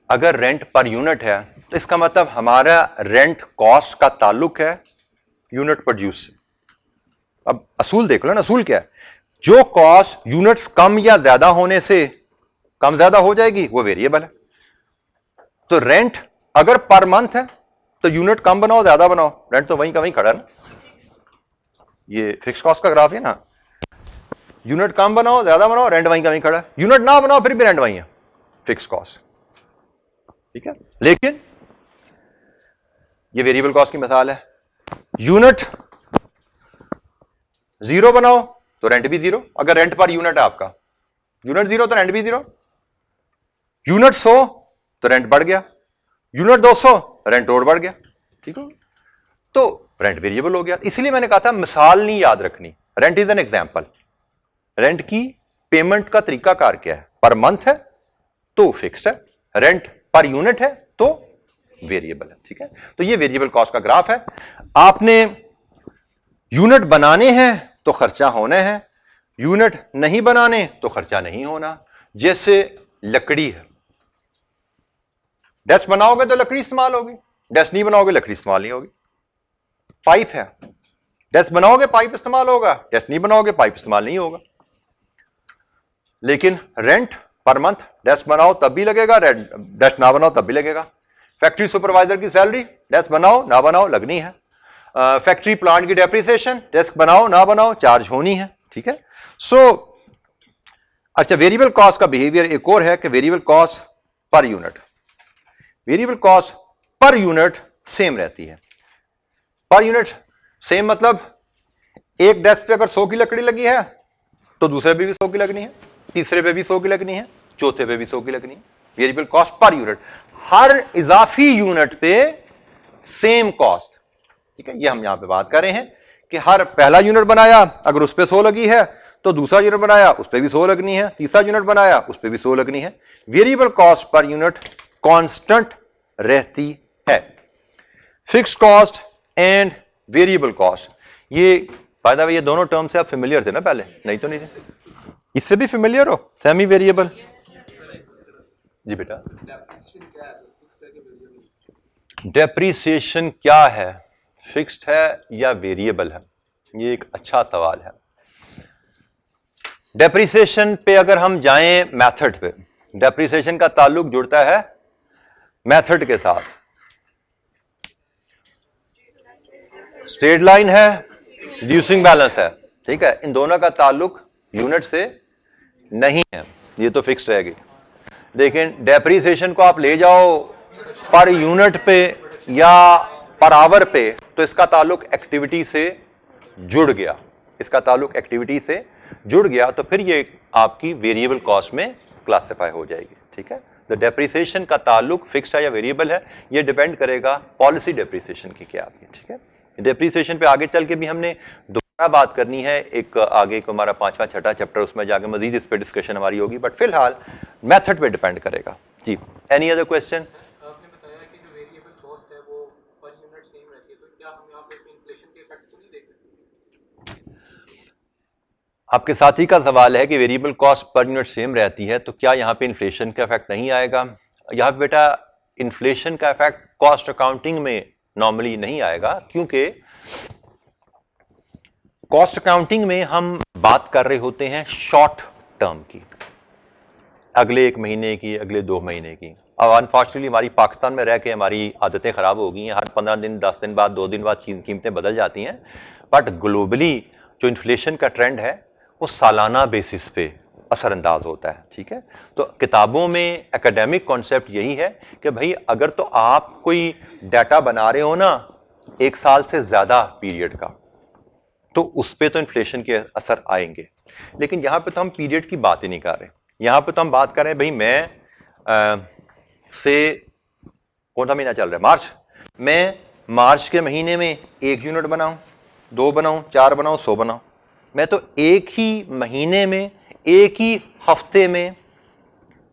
अगर रेंट पर यूनिट है तो इसका मतलब हमारा रेंट कॉस्ट का ताल्लुक है यूनिट प्रोड्यूस से। अब असूल देख लो ना, असूल क्या है, जो कॉस्ट यूनिट्स कम या ज्यादा होने से कम ज्यादा हो जाएगी वो वेरिएबल है। तो रेंट अगर पर मंथ है तो यूनिट कम बनाओ ज्यादा बनाओ, रेंट तो वहीं का वहीं खड़ा है ना। ये फिक्स कॉस्ट का ग्राफ है ना, यूनिट कम बनाओ ज्यादा बनाओ, रेंट वहीं का वहीं खड़ा है। यूनिट ना बनाओ फिर भी रेंट वहीं है, फिक्स कॉस्ट, ठीक है। लेकिन ये वेरिएबल कॉस्ट की मिसाल है। यूनिट जीरो बनाओ तो रेंट भी जीरो। अगर रेंट पर यूनिट है आपका, यूनिट जीरो तो रेंट भी जीरो। यूनिट 100 तो रेंट बढ़ गया, यूनिट 200 रेंट और बढ़ गया, ठीक है। तो रेंट वेरिएबल हो गया। इसलिए मैंने कहा था मिसाल नहीं याद रखनी, rent is an example. Rent की पेमेंट का तरीकाकार क्या है, पर मंथ है तो फिक्स्ड है, रेंट पर यूनिट है तो वेरिएबल है, ठीक है। तो ये वेरिएबल कॉस्ट का ग्राफ है। आपने यूनिट बनाने हैं तो खर्चा होना है, यूनिट नहीं बनाने तो खर्चा नहीं होना। जैसे लकड़ी है, डेस्क बनाओगे तो लकड़ी इस्तेमाल होगी, डेस्क नहीं बनाओगे लकड़ी इस्तेमाल नहीं होगी। पाइप है, डेस्क बनाओगे पाइप इस्तेमाल होगा, डेस्क नहीं बनाओगे पाइप इस्तेमाल नहीं होगा। लेकिन रेंट पर मंथ, डेस्क बनाओ तब भी लगेगा, डेस्क ना बनाओ तब भी लगेगा। फैक्ट्री सुपरवाइजर की सैलरी डेस्क बनाओ ना बनाओ लगनी है। फैक्ट्री प्लांट की डेप्रिसिएशन डेस्क बनाओ ना बनाओ चार्ज होनी है, ठीक है। अच्छा, वेरिएबल कॉस्ट का बिहेवियर एक और है कि variable cost per unit, variable cost per unit same रहती है। पर यूनिट सेम मतलब एक डेस्क पे अगर 100 की लकड़ी लगी है तो दूसरे पे भी 100 की लगनी है, तीसरे पे भी 100 की लगनी है, चौथे पे भी 100 की लगनी है। वेरिएबल कॉस्ट पर यूनिट, हर इजाफी यूनिट पे सेम कॉस्ट, ठीक है। ये हम यहां पे बात कर रहे हैं कि हर पहला यूनिट बनाया अगर उस पे 100 लगी है तो दूसरा यूनिट बनाया उस पे भी 100 लगनी है, तीसरा यूनिट बनाया उस पे भी 100 लगनी है। Variable cost per unit constant रहती है। Fixed cost and variable cost, ये बाय द वे ये दोनों टर्म से आप फेमिलियर थे ना पहले, नहीं तो नहीं थे, इससे भी फेमिलियर हो। सेमी वेरिएबल जी बेटा, डेप्रिसिएशन क्या है, फिक्स्ड है या वेरिएबल है, ये एक अच्छा सवाल है। डेप्रिसिएशन पे अगर हम जाएं मेथड पे, डेप्रिसिएशन का ताल्लुक जुड़ता है मेथड के साथ। स्ट्रेट लाइन है, रिड्यूसिंग बैलेंस है, ठीक है। इन दोनों का ताल्लुक यूनिट से नहीं है, ये तो फिक्स्ड रहेगी। लेकिन डेप्रिसिएशन को आप ले जाओ पर यूनिट पे या पर आवर पे तो इसका ताल्लुक एक्टिविटी से जुड़ गया, इसका ताल्लुक एक्टिविटी से जुड़ गया तो फिर ये आपकी वेरिएबल कॉस्ट में क्लासिफाई हो जाएगी, ठीक है। तो डेप्रिसिएशन का ताल्लुक फिक्स्ड है या वेरिएबल है, ये डिपेंड करेगा पॉलिसी डेप्रिसिएशन की क्या आपकी, ठीक है। डेप्रिसिएशन पे आगे चल के भी हमने दोबारा बात करनी है, एक आगे को हमारा 5वां 6ठा चैप्टर, उसमें जाके मजीद इस पे डिस्कशन हमारी होगी, बट फिलहाल मेथड पे डिपेंड करेगा जी। Any other question? आपने बताया कि जो वेरिएबल कॉस्ट है वो पर यूनिट सेम रहती है, तो क्या हम यहाँ पे इन्फ्लेशन के इफेक्ट तो नहीं देख रहे? आपके साथी का सवाल है कि variable cost per unit same रहती है तो क्या यहाँ पे इन्फ्लेशन का इफेक्ट नहीं आएगा। यहाँ पे बेटा इन्फ्लेशन का इफेक्ट कॉस्ट अकाउंटिंग में नॉर्मली नहीं आएगा, क्योंकि कॉस्ट अकाउंटिंग में हम बात कर रहे होते हैं शॉर्ट टर्म की, अगले 1 महीने की, अगले 2 महीने की। अब अनफॉर्चुनेटली हमारी पाकिस्तान में रह के हमारी आदतें खराब हो गई हैं, हर 15 दिन 10 दिन बाद 2 दिन बाद कीमतें बदल जाती हैं। बट ग्लोबली जो इन्फ्लेशन का ट्रेंड है वो सालाना बेसिस पे असरअंदाज होता है, ठीक है। तो किताबों में एकेडमिक कॉन्सेप्ट यही है कि भाई अगर तो आप कोई डाटा बना रहे हो ना 1 साल से ज्यादा पीरियड का, तो उस पे तो इन्फ्लेशन के असर आएंगे। लेकिन यहां पे तो हम पीरियड की बात ही नहीं कर रहे, यहां पे तो हम बात कर रहे हैं भाई मैं से कौन सा महीना चल रहा है, मार्च, मैं मार्च के महीने में 1 यूनिट बनाऊं, 2 बनाऊं, 4 बनाऊं, 100 बनाऊं, मैं तो एक ही महीने में, एक ही हफ्ते में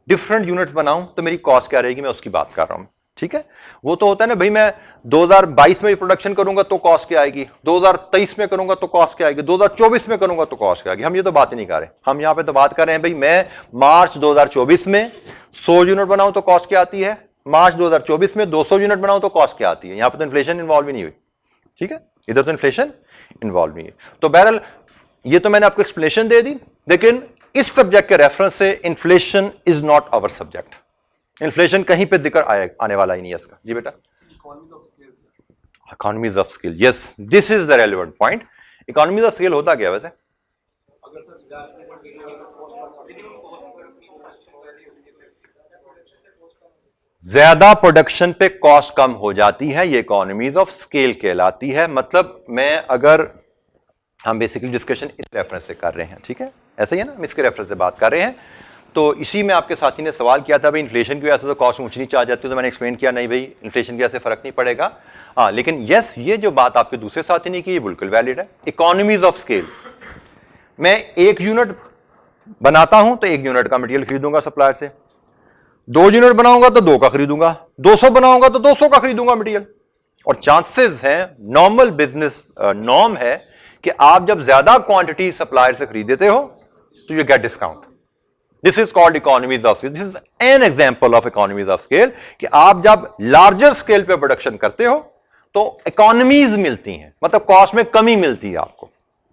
डिफरेंट यूनिट्स बनाऊं तो मेरी कॉस्ट क्या रहेगी, मैं उसकी बात कर रहा हूं। ठीक है, वो तो होता है ना भाई, मैं 2022 में प्रोडक्शन करूंगा तो कॉस्ट क्या आएगी, 2023 में करूंगा तो कॉस्ट क्या आएगी, 2024 में करूंगा तो कॉस्ट क्या आएगी। हम ये तो बात ही नहीं कर रहे, हम यहां पे तो बात कर रहे हैं भाई मैं मार्च 2024 में 100 यूनिट बनाऊं तो कॉस्ट क्या आती है, मार्च 2024 में 200 यूनिट बनाऊं तो कॉस्ट क्या आती है। यहां पर तो इन्फ्लेशन इन्वॉल्व ही नहीं हुई। ठीक है, इधर तो इन्फ्लेशन इन्वॉल्व नहीं है। तो बहरहाल ये तो मैंने आपको एक्सप्लेनेशन दे दी, लेकिन इस सब्जेक्ट के रेफरेंस से inflation is not our subject. Inflation कहीं पे जिक्र आने वाला ही नहीं है इसका। जी बेटा, economies of scale, yes, this is the relevant point. Economies of scale होता क्या वैसे? ज्यादा प्रोडक्शन पे कॉस्ट कम हो जाती है, ये इकोनॉमीज ऑफ स्केल कहलाती है। मतलब मैं अगर, हम बेसिकली डिस्कशन इस रेफरेंस से कर रहे हैं, ठीक है, ऐसे ही है ना, हम इसके रेफरेंस से बात कर रहे हैं। तो इसी में आपके साथी ने सवाल किया था भाई इन्फ्लेशन की वजह से तो कॉस्ट ऊंच नीचे आ जाती है, तो मैंने एक्सप्लेन किया नहीं भाई इन्फ्लेशन की वजह से फर्क नहीं पड़ेगा। हाँ, लेकिन यस, ये जो बात आपके दूसरे साथी ने की ये बिल्कुल वैलिड है। इकोनॉमीज ऑफ स्केल, मैं 1 यूनिट बनाता हूं तो 1 यूनिट का मटेरियल खरीदूंगा सप्लायर से, 2 यूनिट बनाऊंगा तो 2 का खरीदूंगा, 200 बनाऊंगा तो 200 का खरीदूंगा मटेरियल। और चांसेस हैं, नॉर्मल बिजनेस नॉर्म है कि आप जब ज्यादा क्वांटिटी सप्लायर से खरीदते हो तो you get discount. This is called economies of scale. This is an example of economies of scale कि आप जब लार्जर स्केल पे प्रोडक्शन करते हो तो इकोनॉमीज मिलती हैं, मतलब कॉस्ट में कमी मिलती है आपको।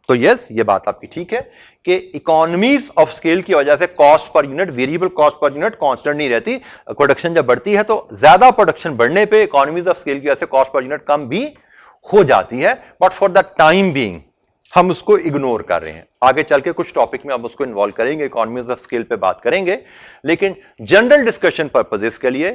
तो यस, ये बात आपकी ठीक है कि इकोनॉमीज ऑफ स्केल की वजह से cost per unit, variable cost per unit constant नहीं रहती। प्रोडक्शन जब बढ़ती है तो ज्यादा प्रोडक्शन बढ़ने पे इकोनॉमीज ऑफ स्केल की वजह से कॉस्ट पर यूनिट कम भी हो जाती है, but for the time being हम उसको इग्नोर कर रहे हैं। आगे चल के कुछ टॉपिक में अब उसको इन्वॉल्व करेंगे, इकोनॉमीज ऑफ स्केल पे बात करेंगे, लेकिन जनरल डिस्कशन पर्पसेस के लिए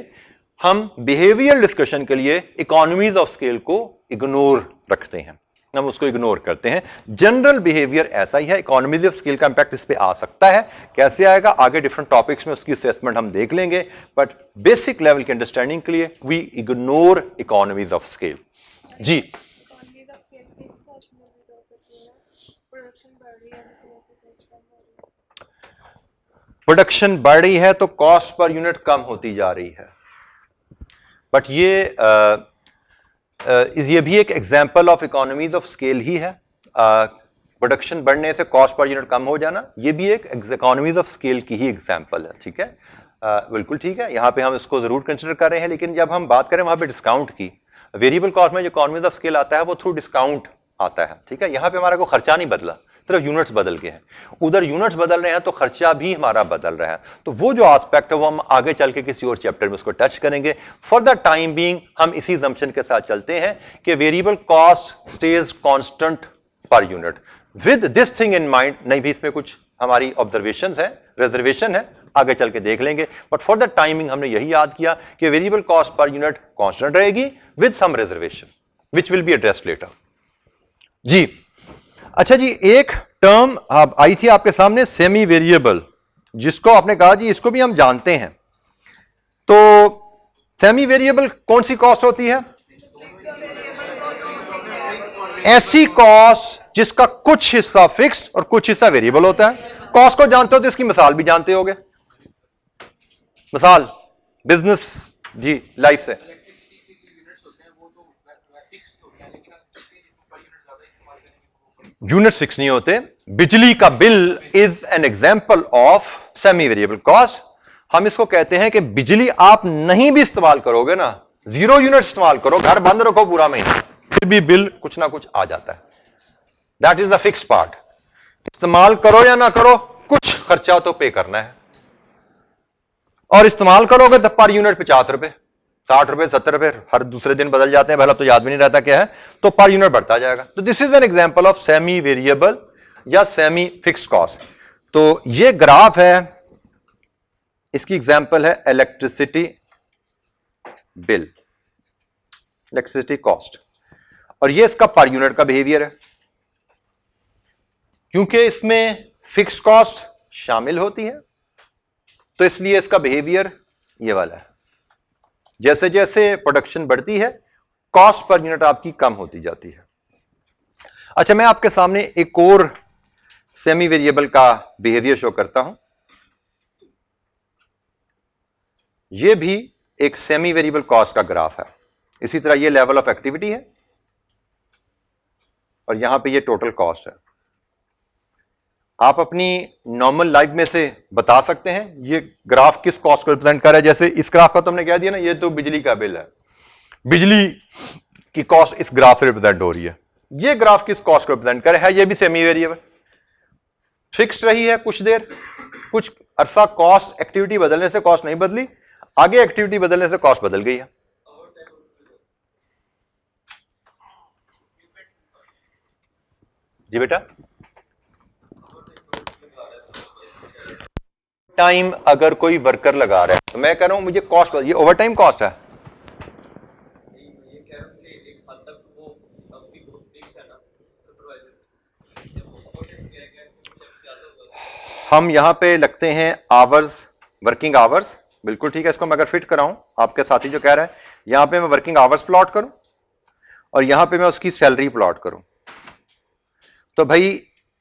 हम बिहेवियर डिस्कशन के लिए इकोनॉमीज ऑफ स्केल को इग्नोर रखते हैं, हम उसको इग्नोर करते हैं। जनरल बिहेवियर ऐसा ही है, इकोनॉमीज ऑफ स्केल का इंपैक्ट इस पे आ सकता है, कैसे आएगा आगे डिफरेंट टॉपिक्स में उसकी असेसमेंट हम देख लेंगे, बट बेसिक लेवल की अंडरस्टैंडिंग के लिए we ignore economies of scale. जी, प्रोडक्शन बढ़ रही है तो कॉस्ट पर यूनिट कम होती जा रही है, बट ये भी एक example of economies of scale ही है। प्रोडक्शन बढ़ने से कॉस्ट पर यूनिट कम हो जाना, ये भी एक इकोनॉमीज ऑफ स्केल की ही एग्जांपल है। ठीक है, बिल्कुल ठीक है, यहां पे हम इसको जरूर कंसिडर कर रहे हैं। लेकिन जब हम बात करें वहां पे डिस्काउंट की, वेरिएबल कॉस्ट में जो इकोनॉमीज ऑफ स्केल आता है वो थ्रू डिस्काउंट आता है। ठीक है, यहां पे हमारा कोई खर्चा नहीं बदला, सिर्फ यूनिट्स बदल गए हैं। उधर यूनिट्स बदल रहे हैं तो खर्चा भी हमारा बदल रहा है। तो वो जो एस्पेक्ट है वो हम आगे चल के किसी और चैप्टर में उसको टच करेंगे। फॉर द टाइम बीइंग हम इसी assumption के साथ चलते हैं कि variable cost stage constant per unit. With this thing in mind, नहीं भी इसमें कुछ हमारी ऑब्जर्वेशंस है, रिजर्वेशन है, आगे चल के देख लेंगे, बट फॉर द टाइमिंग हमने यही याद किया कि variable cost per unit constant रहेगी with some reservation which will be addressed later. जी अच्छा जी, एक टर्म आई थी आपके सामने, सेमी वेरिएबल, जिसको आपने कहा जी इसको भी हम जानते हैं। तो सेमी वेरिएबल कौन सी कॉस्ट होती है? ऐसी कॉस्ट जिसका कुछ हिस्सा फिक्स्ड और कुछ हिस्सा वेरिएबल होता है। कॉस्ट को जानते हो तो इसकी मिसाल भी जानते होगे। मिसाल बिजनेस जी लाइफ से, यूनिट फिक्स नहीं होते। बिजली का bill is an example of semi variable cost. हम इसको कहते हैं कि बिजली आप नहीं भी इस्तेमाल करोगे ना, 0 यूनिट इस्तेमाल करो, घर बंद रखो पूरा महीना, फिर भी बिल कुछ ना कुछ आ जाता है। That is the fix part. इस्तेमाल करो या ना करो, कुछ खर्चा तो पे करना है। और इस्तेमाल करोगे तो पर यूनिट 50 रुपए, 60 रुपए, 70 रुपए, हर दूसरे दिन बदल जाते हैं, पहले तो याद भी नहीं रहता क्या है, तो पर यूनिट बढ़ता जाएगा। तो this is an example of semi variable या सेमी फिक्स्ड कॉस्ट। तो ये ग्राफ है, इसकी एग्जांपल है इलेक्ट्रिसिटी बिल, इलेक्ट्रिसिटी कॉस्ट, और ये इसका पर यूनिट का बिहेवियर है। क्योंकि इसमें फिक्स्ड कॉस्ट शामिल होती है तो इसलिए इसका बिहेवियर ये वाला है। जैसे जैसे प्रोडक्शन बढ़ती है कॉस्ट पर यूनिट आपकी कम होती जाती है। अच्छा, मैं आपके सामने एक और सेमी वेरिएबल का बिहेवियर शो करता हूं। यह भी एक सेमी वेरिएबल कॉस्ट का ग्राफ है। इसी तरह यह लेवल ऑफ एक्टिविटी है और यहां पे ये टोटल कॉस्ट है। आप अपनी नॉर्मल लाइफ में से बता सकते हैं ये ग्राफ किस कॉस्ट को रिप्रेजेंट कर रहा है। जैसे इस ग्राफ का तो हमने कह दिया ना, ये तो बिजली का बिल है, बिजली की कॉस्ट इस ग्राफ से रिप्रेजेंट हो रही है। ये ग्राफ किस कॉस्ट को रिप्रेजेंट कर रहा है, ये भी सेमी वेरिएबल फिक्स रही है कुछ देर, कुछ अरसा कॉस्ट, एक्टिविटी बदलने से कॉस्ट नहीं बदली, आगे एक्टिविटी बदलने से कॉस्ट बदल गई है। जी बेटा, टाइम अगर कोई वर्कर लगा रहा है तो मैं कह रहा हूं मुझे कॉस्ट, ये ओवर टाइम कॉस्ट है। हम यहां पे लगते हैं आवर्स, वर्किंग आवर्स, बिल्कुल ठीक है। इसको मैं अगर फिट कराऊं, आपके साथी जो कह रहा है, यहां पे मैं वर्किंग आवर्स प्लॉट करूं और यहां पे मैं उसकी सैलरी प्लॉट करूं, तो भाई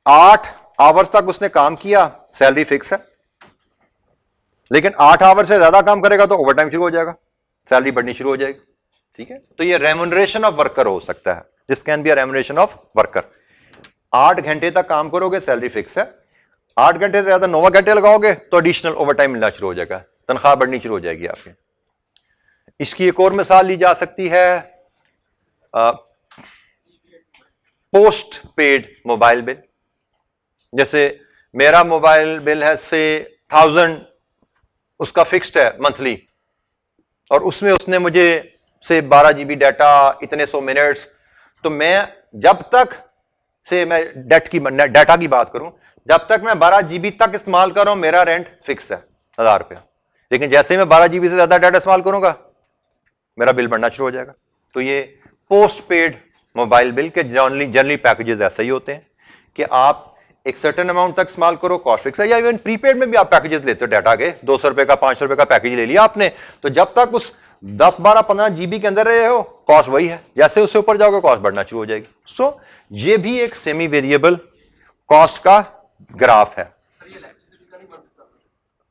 8 आवर्स तक उसने काम किया, सैलरी फिक्स है। लेकिन 8 आवर से ज्यादा काम करेगा तो ओवर टाइम शुरू हो जाएगा, सैलरी बढ़नी शुरू हो जाएगी। ठीक है, तो ये रेम्युनरेशन ऑफ वर्कर हो सकता है, this can be a remuneration of worker. 8 घंटे तक काम करोगे, सैलरी फिक्स है। 8 घंटे से ज्यादा 9 घंटे लगाओगे तो एडिशनल ओवर टाइम मिलना शुरू हो जाएगा, तनख्वाह बढ़नी शुरू हो जाएगी आपकी। इसकी एक और मिसाल ली जा सकती है पोस्ट पेड मोबाइल बिल। जैसे मेरा मोबाइल बिल है से 1000, उसका फिक्स्ड है मंथली, और उसमें उसने मुझे से 12 GB डाटा, इतने 100 मिनट्स, तो मैं जब तक से मैं डाटा की बात करूं, जब तक मैं 12 GB तक इस्तेमाल कर रहा हूं मेरा रेंट फिक्स है 1000 रुपया। लेकिन जैसे मैं 12 GB से ज्यादा डाटा इस्तेमाल करूंगा मेरा बिल बढ़ना शुरू हो जाएगा। तो ये पोस्ट पेड मोबाइल बिल के जनरली पैकेजेस ऐसे ही होते हैं कि आप एक सर्टेन अमाउंट तक इस्तेमाल करो, कॉस्ट फिक्स है। या इवन प्रीपेड में भी आप पैकेजेस लेते हो डाटा के, 200 रुपए का, 500 रुपए का पैकेज ले लिया आपने, तो जब तक उस 10, 12, 15 GB के अंदर रहे हो कॉस्ट वही है, जैसे उससे ऊपर जाओगे कॉस्ट बढ़ना शुरू हो जाएगी। सो ये भी एक सेमी वेरिएबल कॉस्ट का ग्राफ है। सर ये इलेक्ट्रिसिटी का नहीं बन सकता सर,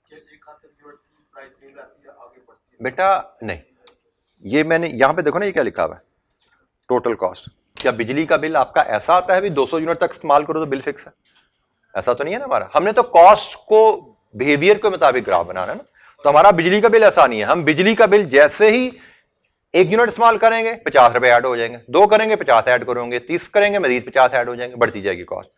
कि एक हाथ तक यूनिट की प्राइस सेम रहती है, आगे बढ़ती है? बेटा नहीं, ये मैंने यहां पे देखो ना, ये क्या लिखा हुआ है, टोटल कॉस्ट। क्या बिजली का बिल आपका ऐसा आता है भी 200 यूनिट तक इस्तेमाल करो तो बिल फिक्स है? ऐसा तो नहीं है ना हमारा। हमने तो कॉस्ट को बिहेवियर के मुताबिक ग्राफ बनाना है ना। तो हमारा बिजली का बिल ऐसा नहीं है, हम बिजली का बिल जैसे ही 1 यूनिट इस्तेमाल करेंगे 50 रुपए ऐड हो जाएंगे, 2 करेंगे 50 ऐड करोगे, 30 करेंगे मजीद 50 ऐड हो जाएंगे, बढ़ती जाएगी कॉस्ट।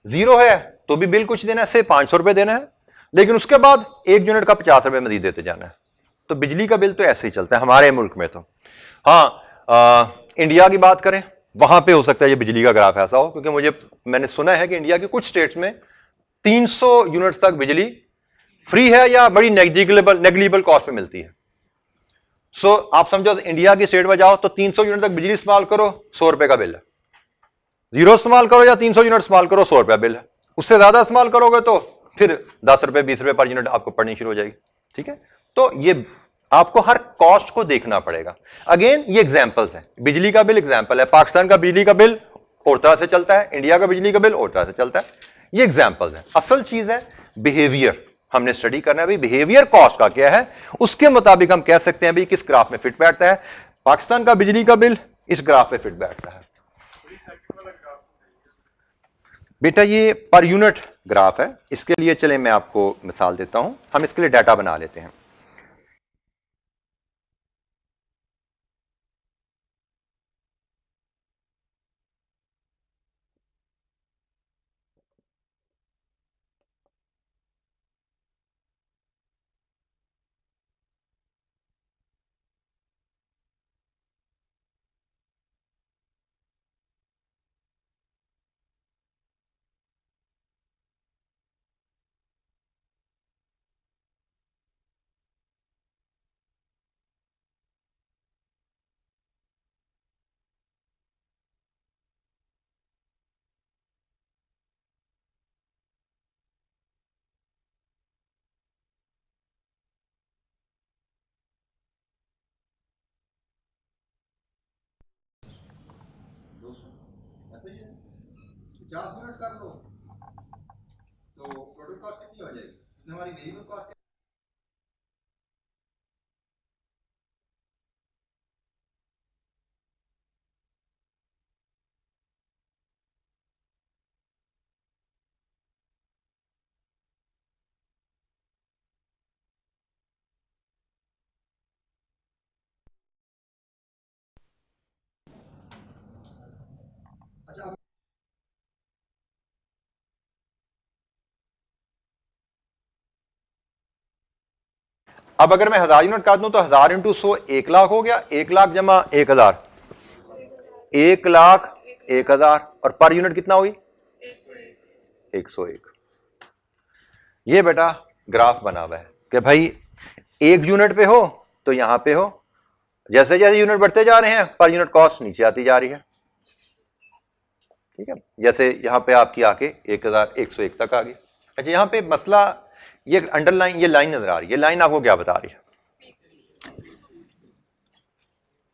जीरो है तो भी बिल कुछ देना है, से 500 रुपए देना है, लेकिन उसके बाद 1 यूनिट का 50 रुपए मजीद देते जाना है। तो बिजली का बिल तो ऐसे ही चलता है हमारे मुल्क में। तो हाँ, इंडिया की बात करें, वहां पे हो सकता है ये बिजली का ग्राफ ऐसा हो, क्योंकि मैंने सुना है कि इंडिया के कुछ स्टेट्स में 300 यूनिट्स तक बिजली फ्री है या बड़ी नेग्लिजिबल कॉस्ट पे मिलती है। सो आप समझो इंडिया की स्टेट में जाओ तो 300 यूनिट तक बिजली इस्तेमाल करो, 100 रुपए का बिल है। 0 इस्तेमाल करो या 300 यूनिट इस्तेमाल करो, 100 रुपया बिल है। उससे ज्यादा इस्तेमाल करोगे तो फिर 10 रुपए 20 रुपए पर यूनिट आपको पड़नी शुरू हो जाएगी। ठीक है, तो ये आपको हर कॉस्ट को देखना पड़ेगा। अगेन ये एग्जांपल्स हैं, बिजली का बिल एग्जांपल है, पाकिस्तान का बिजली का बिल और तरह से चलता है, इंडिया का बिजली का बिल और तरह से चलता है। ये एग्जांपल्स हैं। असल चीज है बिहेवियर, हमने स्टडी करना है भाई बिहेवियर कॉस्ट का क्या है, उसके मुताबिक हम कह सकते हैं भाई किस ग्राफ में फिट बैठता है। पाकिस्तान का बिजली का बिल इस ग्राफ में फिट बैठता है। बेटा ये पर यूनिट ग्राफ है, इसके लिए चले मैं आपको मिसाल देता हूं, हम इसके लिए डाटा बना लेते हैं। 50 यूनिट कर लो तो टोटल कॉस्ट कितनी हो जाएगी, हमारी वेरिएबल कॉस्ट। अच्छा, अब अगर मैं 1000 यूनिट काट दूं तो 1000 इंटू 100 1 लाख हो गया, 1 लाख जमा 1000, 1 लाख 1000, और पर यूनिट कितना हुई 101। ये बेटा ग्राफ बना हुआ है कि भाई 1 यूनिट पे हो तो यहां पे हो, जैसे जैसे यूनिट बढ़ते जा रहे हैं पर यूनिट कॉस्ट नीचे आती जा रही है। ठीक है, जैसे यहां पे आपकी आके 1101 तक आ गई। अच्छा, यहां पे मसला ये अंडरलाइन, ये लाइन नजर आ रही है, ये लाइन आपको क्या बता रही है,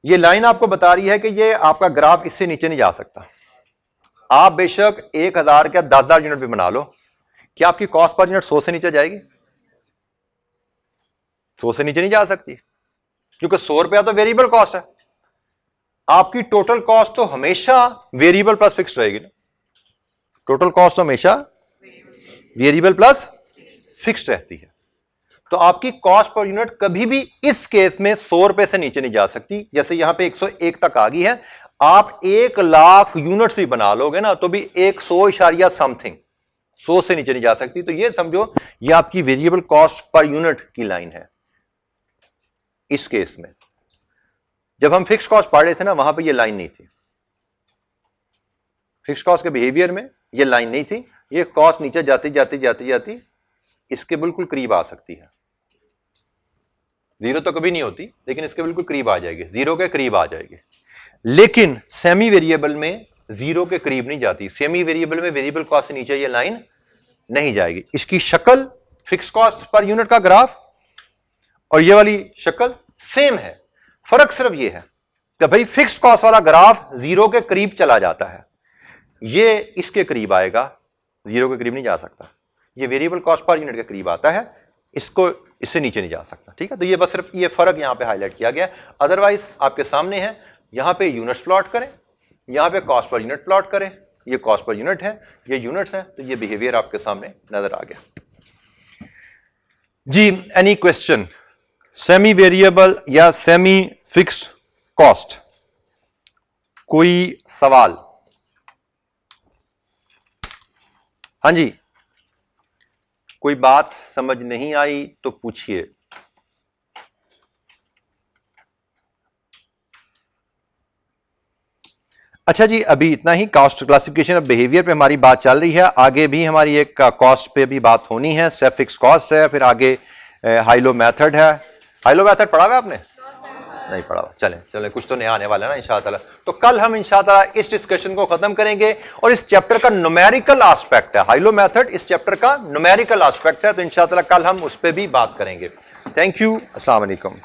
ये लाइन आपको बता रही है कि ये आपका ग्राफ इससे नीचे नहीं जा सकता। आप बेशक 1000 का 10,000 यूनिट भी बना लो, क्या आपकी कॉस्ट पर यूनिट 100 से नीचे जाएगी? 100 से नीचे नहीं जा सकती, क्योंकि 100 रुपया तो वेरिएबल कॉस्ट है। आपकी टोटल कॉस्ट तो हमेशा वेरिएबल प्लस फिक्स रहेगी ना, टोटल कॉस्ट हमेशा वेरिएबल प्लस फिक्स रहती है। तो आपकी कॉस्ट पर यूनिट कभी भी इस केस में 100 रुपए से नीचे नहीं जा सकती। जैसे यहां पे 101 तक आ गई है, आप 1 लाख यूनिट्स भी बना लोगे ना तो भी 100 समथिंग 100 से नीचे नहीं जा सकती। तो ये समझो ये आपकी वेरिएबल कॉस्ट पर यूनिट की लाइन है। इस केस में जब हम फिक्स कॉस्ट पढ़ रहे थे ना, वहां पे ये लाइन नहीं थी, फिक्स कॉस्ट के बिहेवियर में ये लाइन नहीं थी। ये कॉस्ट नीचे जाती जाती जाती जाती इसके बिल्कुल करीब आ सकती है, जीरो तो कभी नहीं होती लेकिन इसके बिल्कुल करीब आ जाएगी, जीरो के करीब आ जाएगी। लेकिन सेमी वेरिएबल में जीरो के करीब नहीं जाती। सेमी वेरिएबल में वेरिएबल कॉस्ट से नीचे ये लाइन नहीं जाएगी। इसकी शक्ल फिक्स कॉस्ट पर यूनिट का ग्राफ और ये वाली शक्ल सेम है, फर्क सिर्फ ये है कि भाई फिक्स कॉस्ट वाला ग्राफ जीरो के करीब चला जाता है, ये इसके करीब आएगा, जीरो के करीब नहीं जा सकता। ये वेरिएबल कॉस्ट पर यूनिट के करीब आता है, इसको इससे नीचे नहीं जा सकता। ठीक है, तो ये बस सिर्फ ये फर्क यहां पे हाईलाइट किया गया। अदरवाइज आपके सामने है, यहां पे यूनिट्स प्लॉट करें, यहां पे कॉस्ट पर यूनिट प्लॉट करें, ये कॉस्ट पर यूनिट है, ये यूनिट्स हैं, तो ये बिहेवियर आपके सामने नजर आ गया जी। एनी क्वेश्चन, सेमी वेरिएबल या सेमी फिक्स कॉस्ट, कोई सवाल? हाँ जी, कोई बात समझ नहीं आई तो पूछिए। अच्छा जी, अभी इतना ही कॉस्ट क्लासिफिकेशन ऑफ बिहेवियर पे हमारी बात चल रही है। आगे भी हमारी एक कॉस्ट पे भी बात होनी है, स्टेप फिक्स कॉस्ट है, फिर आगे हाई लो मेथड है। हाई लो मेथड पढ़ा हुआ आपने? नहीं पढ़ा हुआ। चलें चलें, कुछ तो नया आने वाला है ना इंशाअल्लाह। तो कल हम इंशाअल्लाह इस डिस्कशन को खत्म करेंगे और इस चैप्टर का न्यूमेरिकल एस्पेक्ट है, हाई लो मेथड इस चैप्टर का न्यूमेरिकल एस्पेक्ट है, तो इंशाअल्लाह कल हम उस पर भी बात करेंगे। थैंक यू, अस्सलाम वालेकुम।